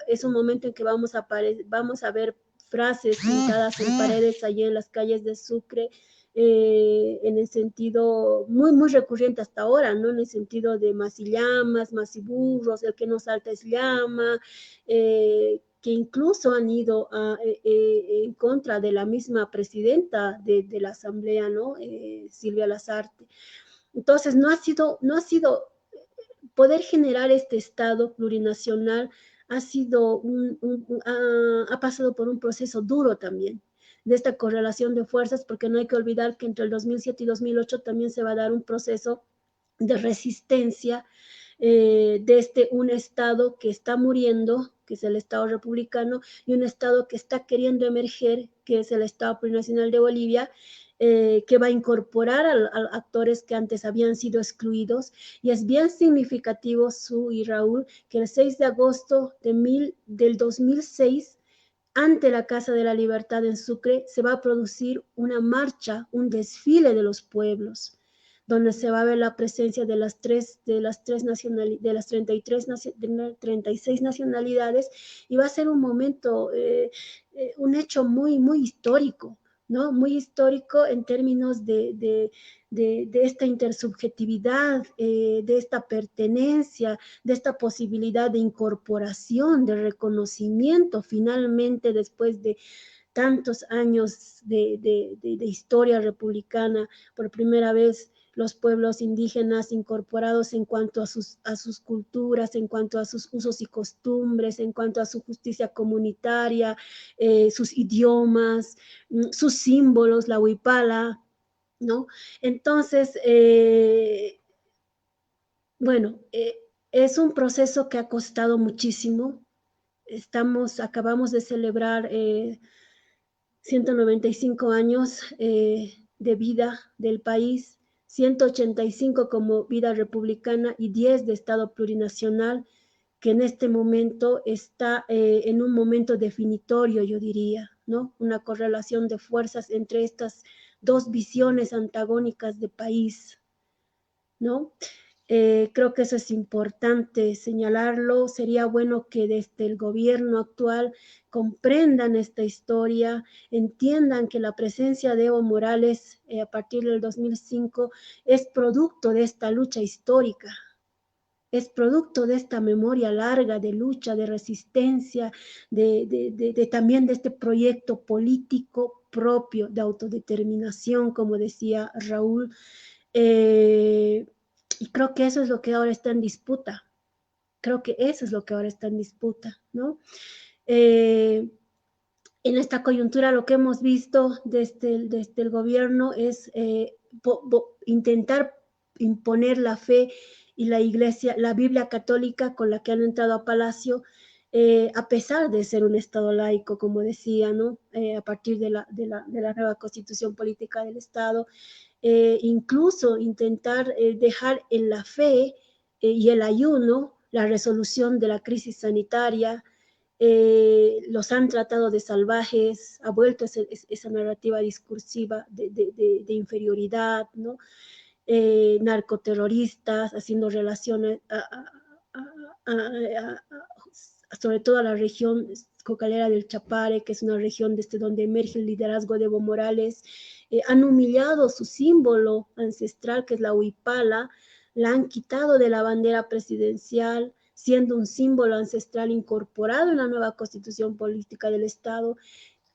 Es un momento en que vamos a ver frases pintadas en paredes allí en las calles de Sucre, en el sentido muy recurrente hasta ahora, ¿no? En el sentido de más y llamas, más y burros, el que no salta es llama, que incluso han ido en contra de la misma presidenta de la Asamblea, ¿no? Silvia Lazarte. Entonces, no ha sido poder generar este Estado plurinacional, ha pasado por un proceso duro también, de esta correlación de fuerzas, porque no hay que olvidar que entre el 2007 y 2008 también se va a dar un proceso de resistencia desde un Estado que está muriendo, que es el Estado republicano, y un Estado que está queriendo emerger, que es el Estado plurinacional de Bolivia, que va a incorporar a actores que antes habían sido excluidos. Y es bien significativo, Su y Raúl, que el 6 de agosto del 2006, ante la Casa de la Libertad en Sucre, se va a producir una marcha, un desfile de los pueblos, donde se va a ver la presencia de las 36 nacionalidades, y va a ser un momento, un hecho muy histórico, ¿no? Muy histórico en términos de esta intersubjetividad, de esta pertenencia, de esta posibilidad de incorporación, de reconocimiento, finalmente, después de tantos años de historia republicana, por primera vez los pueblos indígenas incorporados en cuanto a sus culturas, en cuanto a sus usos y costumbres, en cuanto a su justicia comunitaria, sus idiomas, sus símbolos, la huipala, ¿no? Entonces, bueno, es un proceso que ha costado muchísimo. Acabamos de celebrar 195 años de vida del país, 185 como vida republicana y 10 de Estado plurinacional, que en este momento está en un momento definitorio, yo diría, ¿no? Una correlación de fuerzas entre estas dos visiones antagónicas de país, ¿no? Creo que eso es importante señalarlo. Sería bueno que desde el gobierno actual comprendan esta historia, entiendan que la presencia de Evo Morales a partir del 2005 es producto de esta lucha histórica, es producto de esta memoria larga de lucha, de resistencia, también de este proyecto político propio de autodeterminación, como decía Raúl. Y creo que eso es lo que ahora está en disputa. Creo que eso es lo que ahora está en disputa, ¿no? En esta coyuntura lo que hemos visto desde el gobierno es intentar imponer la fe y la iglesia, la Biblia católica con la que han entrado a Palacio, a pesar de ser un Estado laico, como decía, ¿no? A partir de la nueva constitución política del Estado, incluso intentar dejar en la fe y el ayuno la resolución de la crisis sanitaria. Los han tratado de salvajes, ha vuelto esa narrativa discursiva de inferioridad, ¿no? Narcoterroristas, haciendo relaciones sobre todo a la región cocalera del Chapare, que es una región desde donde emerge el liderazgo de Evo Morales. Han humillado su símbolo ancestral, que es la huipala, la han quitado de la bandera presidencial, siendo un símbolo ancestral incorporado en la nueva constitución política del Estado.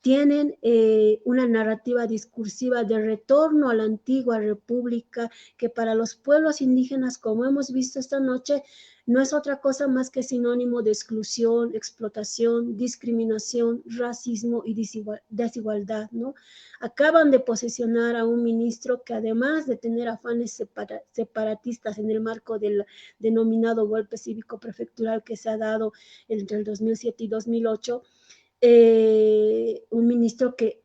Tienen una narrativa discursiva de retorno a la antigua república, que para los pueblos indígenas, como hemos visto esta noche, no es otra cosa más que sinónimo de exclusión, explotación, discriminación, racismo y desigualdad, ¿no? Acaban de posesionar a un ministro que, además de tener afanes separatistas en el marco del denominado golpe cívico prefectural que se ha dado entre el 2007 y 2008, un ministro que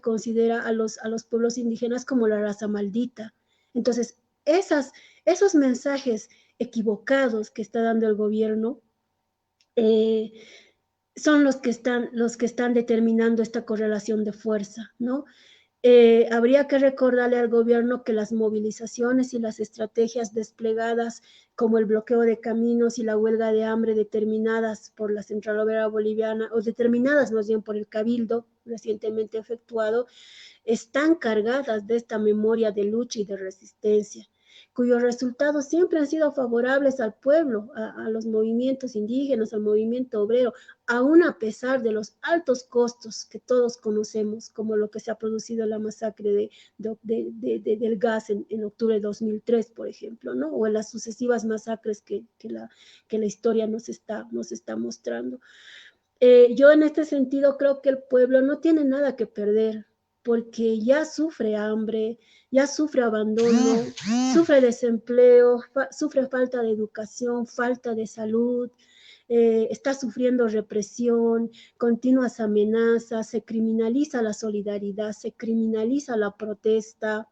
considera a los pueblos indígenas como la raza maldita. Entonces, esos mensajes equivocados que está dando el gobierno son los que están determinando esta correlación de fuerza, ¿no? Habría que recordarle al gobierno que las movilizaciones y las estrategias desplegadas, como el bloqueo de caminos y la huelga de hambre determinadas por la Central Obrera Boliviana, o determinadas más bien por el Cabildo recientemente efectuado, están cargadas de esta memoria de lucha y de resistencia, cuyos resultados siempre han sido favorables al pueblo, a los movimientos indígenas, al movimiento obrero, aún a pesar de los altos costos que todos conocemos, como lo que se ha producido en la masacre del gas en octubre de 2003, por ejemplo, ¿no? O en las sucesivas masacres que la historia nos está mostrando. Yo en este sentido creo que el pueblo no tiene nada que perder, porque ya sufre hambre, ya sufre abandono, sufre desempleo, sufre falta de educación, falta de salud, está sufriendo represión, continuas amenazas, se criminaliza la solidaridad, se criminaliza la protesta.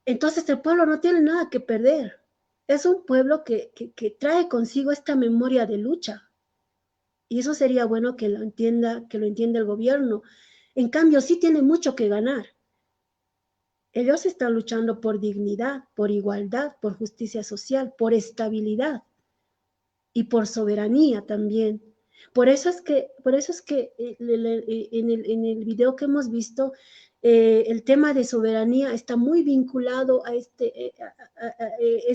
Entonces el pueblo no tiene nada que perder. Es un pueblo que trae consigo esta memoria de lucha. Y eso sería bueno que lo entienda el gobierno. En cambio, sí tiene mucho que ganar. Ellos están luchando por dignidad, por igualdad, por justicia social, por estabilidad y por soberanía también. Por eso es que en el video que hemos visto, el tema de soberanía está muy vinculado a es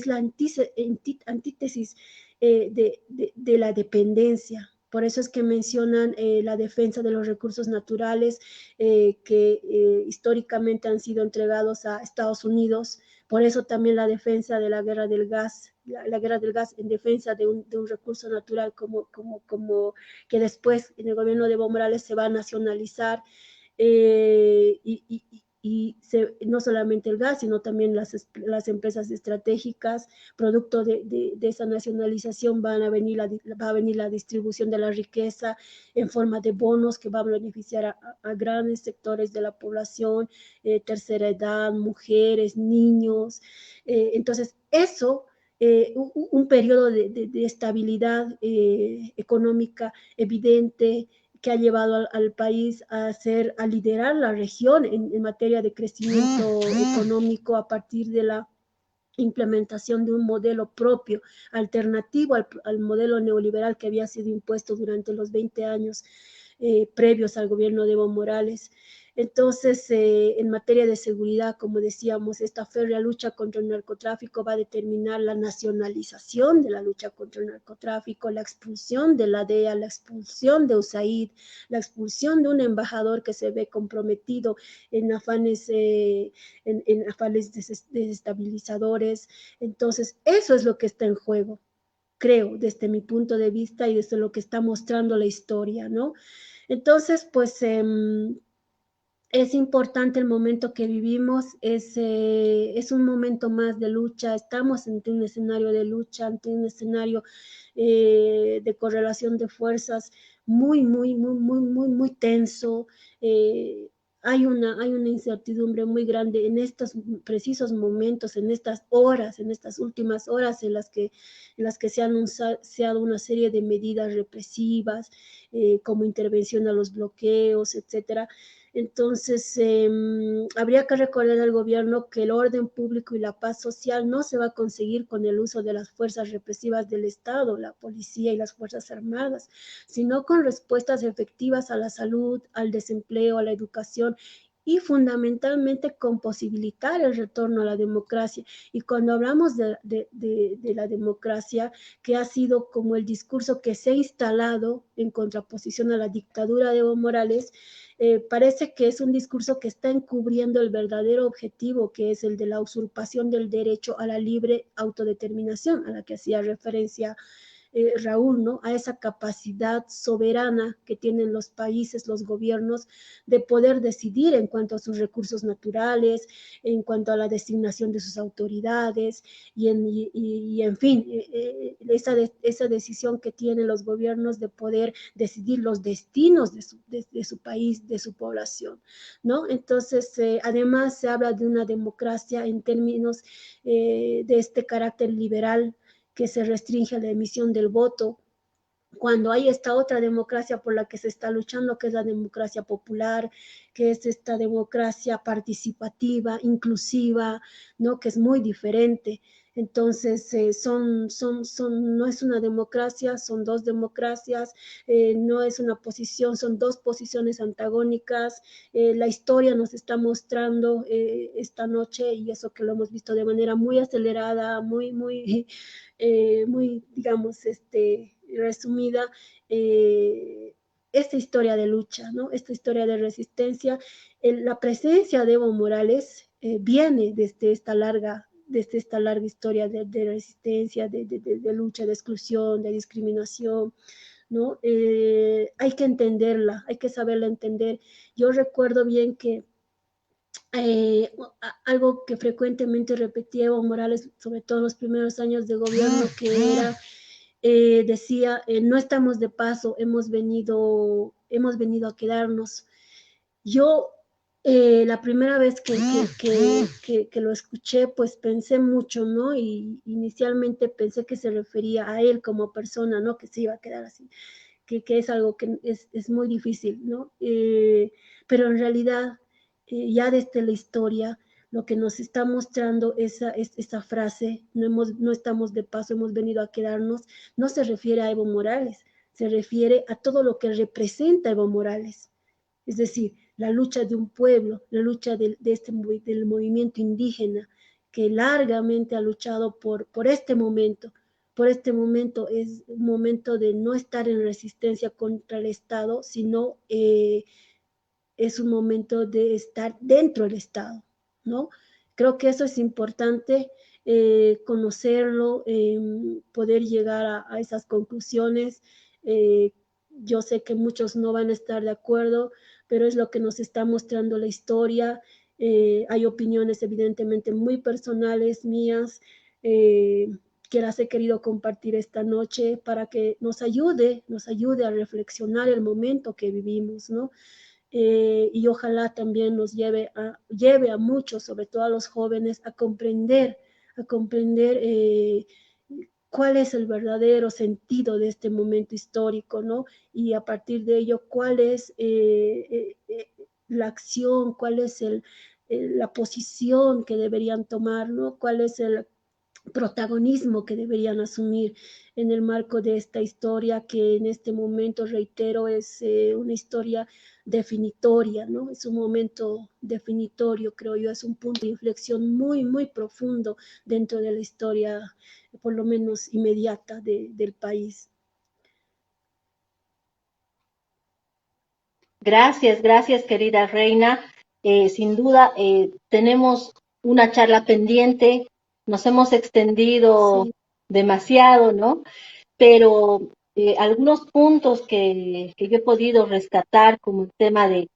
la antítesis de la dependencia. Por eso es que mencionan la defensa de los recursos naturales que históricamente han sido entregados a Estados Unidos. Por eso también la defensa de la guerra del gas, la guerra del gas en defensa de un recurso natural como que después en el gobierno de Evo Morales se va a nacionalizar. No solamente el gas, sino también las empresas estratégicas, producto de esa nacionalización va a venir la distribución de la riqueza en forma de bonos que van a beneficiar a grandes sectores de la población, tercera edad, mujeres, niños. Entonces, eso, un periodo de estabilidad económica evidente, que ha llevado al país a liderar la región en materia de crecimiento económico a partir de la implementación de un modelo propio, alternativo al modelo neoliberal que había sido impuesto durante los 20 años previos al gobierno de Evo Morales. Entonces, en materia de seguridad, como decíamos, esta férrea lucha contra el narcotráfico va a determinar la nacionalización de la lucha contra el narcotráfico, la expulsión de la DEA, la expulsión de USAID, la expulsión de un embajador que se ve comprometido en afanes desestabilizadores. Entonces, eso es lo que está en juego, creo, desde mi punto de vista y desde lo que está mostrando la historia, ¿no? Entonces, pues es importante el momento que vivimos, es un momento más de lucha, estamos ante un escenario de lucha, ante un escenario de correlación de fuerzas muy tenso. Hay una incertidumbre muy grande en estos precisos momentos, en estas horas, en estas últimas horas en las que se ha anunciado una serie de medidas represivas, como intervención a los bloqueos, etcétera. Entonces, habría que recordar al gobierno que el orden público y la paz social no se va a conseguir con el uso de las fuerzas represivas del Estado, la policía y las fuerzas armadas, sino con respuestas efectivas a la salud, al desempleo, a la educación y fundamentalmente con posibilitar el retorno a la democracia. Y cuando hablamos de la democracia, que ha sido como el discurso que se ha instalado en contraposición a la dictadura de Evo Morales, parece que es un discurso que está encubriendo el verdadero objetivo, que es el de la usurpación del derecho a la libre autodeterminación, a la que hacía referencia Raúl, ¿no? A esa capacidad soberana que tienen los países, los gobiernos, de poder decidir en cuanto a sus recursos naturales, en cuanto a la designación de sus autoridades, y en fin, esa decisión que tienen los gobiernos de poder decidir los destinos de su país, de su población, ¿no? Entonces, además se habla de una democracia en términos de este carácter liberal, que se restringe a la emisión del voto, cuando hay esta otra democracia por la que se está luchando, que es la democracia popular, que es esta democracia participativa, inclusiva, ¿no? Que es muy diferente. Entonces, no es una democracia, son dos democracias, no es una posición, son dos posiciones antagónicas. La historia nos está mostrando esta noche, y eso que lo hemos visto de manera muy acelerada, muy, digamos, resumida, esta historia de lucha, ¿no? Esta historia de resistencia. La presencia de Evo Morales viene desde esta larga historia de resistencia, de lucha, de exclusión, de discriminación, ¿no? Hay que entenderla, hay que saberla entender. Yo recuerdo bien que algo que frecuentemente repetía Evo Morales, sobre todo en los primeros años de gobierno, que era, decía, no estamos de paso, hemos venido a quedarnos. Yo, la primera vez que lo escuché, pues pensé mucho, ¿no? Y inicialmente pensé que se refería a él como persona, ¿no? Que se iba a quedar así, que es algo que es muy difícil, ¿no? Pero en realidad, ya desde la historia, lo que nos está mostrando esa frase, no estamos de paso, hemos venido a quedarnos, no se refiere a Evo Morales, se refiere a todo lo que representa Evo Morales, es decir, la lucha de un pueblo, la lucha del movimiento indígena, que largamente ha luchado por este momento. Por este momento es un momento de no estar en resistencia contra el Estado, sino es un momento de estar dentro del Estado, ¿no? Creo que eso es importante, conocerlo, poder llegar a esas conclusiones. Yo sé que muchos no van a estar de acuerdo, pero es lo que nos está mostrando la historia. Hay opiniones evidentemente muy personales mías, que las he querido compartir esta noche para que nos ayude a reflexionar el momento que vivimos, ¿no? Y ojalá también nos lleve a muchos, sobre todo a los jóvenes, a comprender cuál es el verdadero sentido de este momento histórico, ¿no? Y a partir de ello, cuál es la acción, cuál es la posición que deberían tomar, ¿no? Cuál es el protagonismo que deberían asumir en el marco de esta historia que en este momento, reitero, es una historia definitoria, ¿no? Es un momento definitorio, creo yo, es un punto de inflexión muy, muy profundo dentro de la historia, por lo menos inmediata del país. Gracias, gracias, querida Reina. Sin duda, tenemos una charla pendiente, nos hemos extendido Sí. demasiado, ¿no? Pero algunos puntos que yo he podido rescatar, como el tema de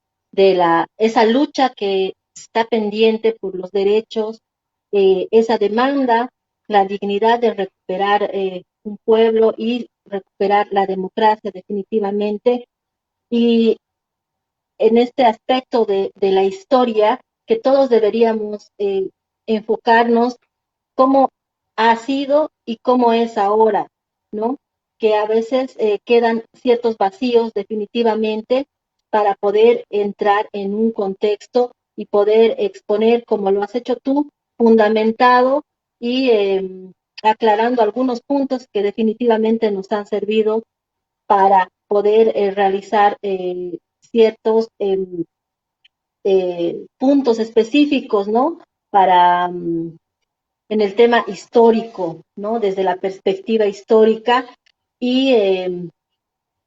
esa lucha que está pendiente por los derechos, esa demanda, la dignidad de recuperar un pueblo y recuperar la democracia definitivamente. Y en este aspecto de la historia, que todos deberíamos enfocarnos cómo ha sido y cómo es ahora, ¿no? Que a veces quedan ciertos vacíos definitivamente para poder entrar en un contexto y poder exponer, como lo has hecho tú, fundamentado y aclarando algunos puntos que definitivamente nos han servido para poder realizar ciertos puntos específicos, ¿no? Para en el tema histórico, ¿no? Desde la perspectiva histórica. Y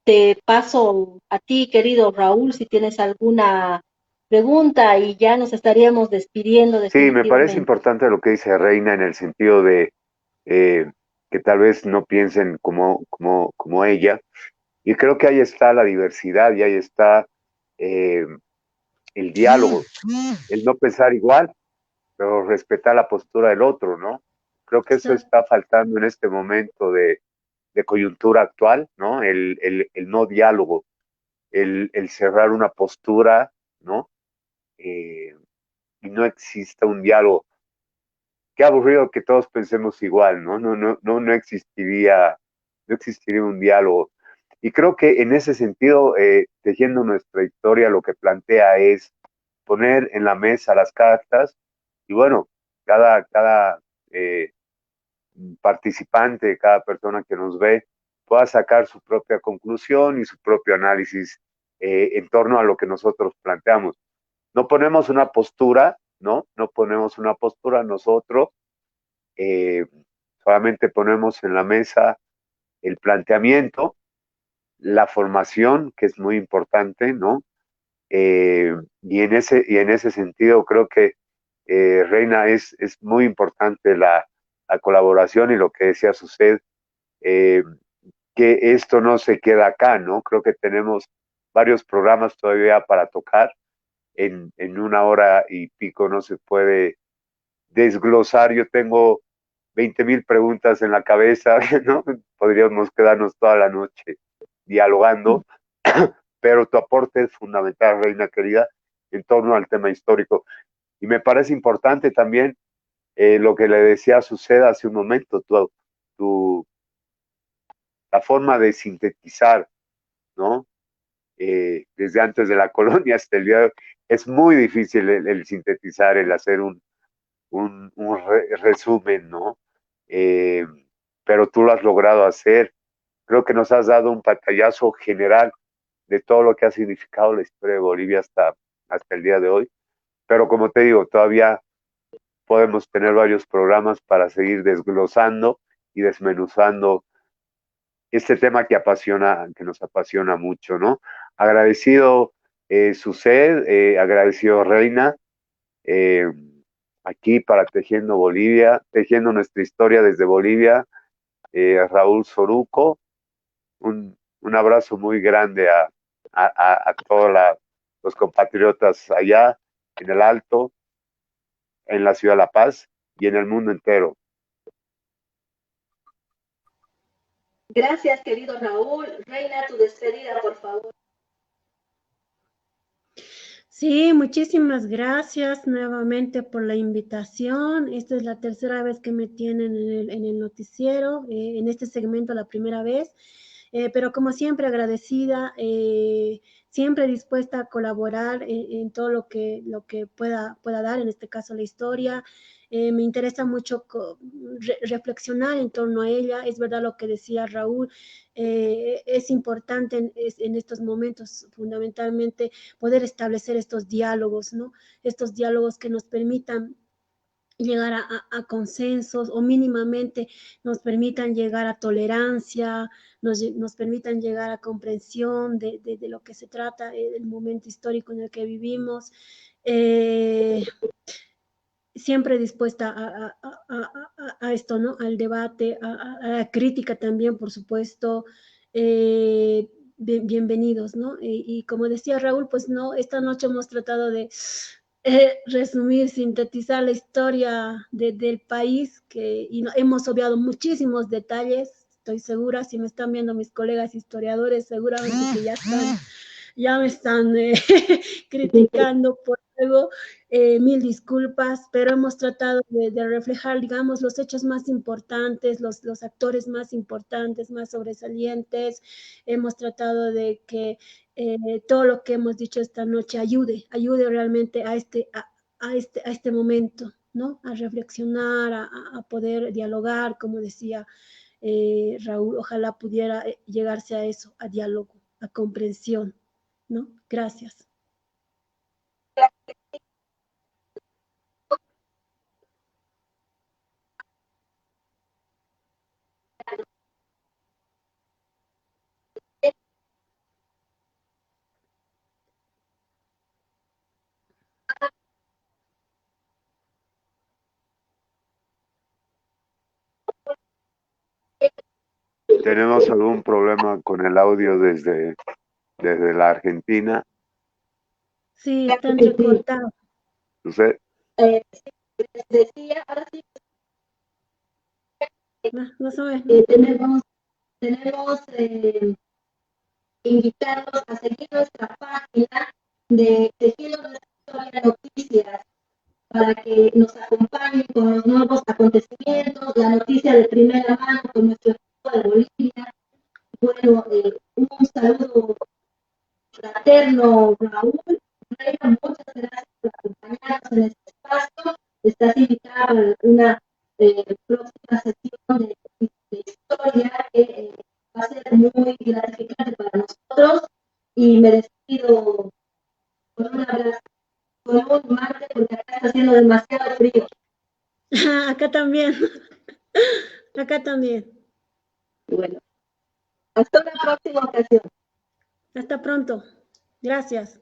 te paso a ti, querido Raúl, si tienes alguna pregunta y ya nos estaríamos despidiendo Sí, me parece definitivamente. importante lo que dice Reina en el sentido de eh, que tal vez no piensen como ella. Y creo que ahí está la diversidad y ahí está eh, el diálogo, el no pensar igual, pero respetar la postura del otro, ¿no? Creo que eso está faltando en este momento de coyuntura actual, ¿no? El no diálogo, el cerrar una postura, ¿no? Y no exista un diálogo. Qué aburrido que todos pensemos igual, ¿no? No existiría, no existiría un diálogo. Y creo que en ese sentido, tejiendo nuestra historia, lo que plantea es poner en la mesa las cartas y bueno, cada participante, cada persona que nos ve, pueda sacar su propia conclusión y su propio análisis en torno a lo que nosotros planteamos. No ponemos una postura, ¿no? No ponemos una postura nosotros, eh, solamente ponemos en la mesa el planteamiento, la formación, que es muy importante, ¿no? Y en ese sentido creo que Reina es muy importante la colaboración y lo que decía Suced, eh, que esto no se queda acá, ¿no? Creo que tenemos varios programas todavía para tocar. En una hora y pico no se puede desglosar. Yo tengo 20,000 preguntas en la cabeza, ¿no? Podríamos quedarnos toda la noche dialogando, pero tu aporte es fundamental, Reina querida, en torno al tema histórico. Y me parece importante también lo que le decía a Suceda hace un momento, la forma de sintetizar, ¿no? Desde antes de la colonia hasta el día de hoy, es muy difícil el sintetizar, el hacer un resumen, ¿no? Pero tú lo has logrado hacer creo que nos has dado un pantallazo general de todo lo que ha significado la historia de Bolivia hasta el día de hoy. Pero como te digo, todavía podemos tener varios programas para seguir desglosando y desmenuzando este tema que nos apasiona mucho, ¿no? Agradecido Suced, agradecido Reina, aquí para Tejiendo Bolivia, tejiendo nuestra historia desde Bolivia, Raúl Soruco, un abrazo muy grande a todos los compatriotas allá en el Alto, en la ciudad de La Paz y en el mundo entero. Gracias, querido Raúl. Reina, tu despedida, por favor. Sí, muchísimas gracias nuevamente por la invitación. Esta es la tercera vez que me tienen en el noticiero, en este segmento la primera vez, pero como siempre agradecida, siempre dispuesta a colaborar en todo lo que pueda dar, en este caso la historia. Me interesa mucho reflexionar en torno a ella. Es verdad lo que decía Raúl, es importante en estos momentos fundamentalmente poder establecer estos diálogos, ¿no? Estos diálogos que nos permitan llegar a consensos o mínimamente nos permitan llegar a tolerancia, nos permitan llegar a comprensión de lo que se trata, el momento histórico en el que vivimos. Siempre dispuesta a esto, ¿no? Al debate, a la crítica también, por supuesto. Bienvenidos, ¿no? Y como decía Raúl, pues no, esta noche hemos tratado de resumir, sintetizar la historia del país, y no, hemos obviado muchísimos detalles. Estoy segura, si me están viendo mis colegas historiadores, seguramente que ya me están criticando por algo. Mil disculpas, pero hemos tratado de reflejar, digamos, los hechos más importantes, los actores más importantes, más sobresalientes. Hemos tratado de que todo lo que hemos dicho esta noche ayude realmente a este momento, ¿no? A reflexionar, a poder dialogar, como decía Raúl, ojalá pudiera llegarse a eso, a diálogo, a comprensión, ¿no? Gracias. ¿Tenemos algún problema con el audio desde la Argentina? Sí, está entrecortado. ¿Usted? Decía, ahora sí. Más o menos. Tenemos invitarlos a seguir nuestra página de Tejiendo nuestra historia noticias, para que nos acompañen con los nuevos acontecimientos, la noticia de primera mano con nuestro equipo de Bolivia. Bueno, un saludo fraterno, Raúl. Reina, muchas gracias por acompañarnos en este espacio. Estás invitada a una próxima sesión de historia que va a ser muy gratificante para nosotros, y me despido con un abrazo, con un mate, porque acá está haciendo demasiado frío. Acá también. Acá también. Bueno, hasta una próxima ocasión. Hasta pronto. Gracias.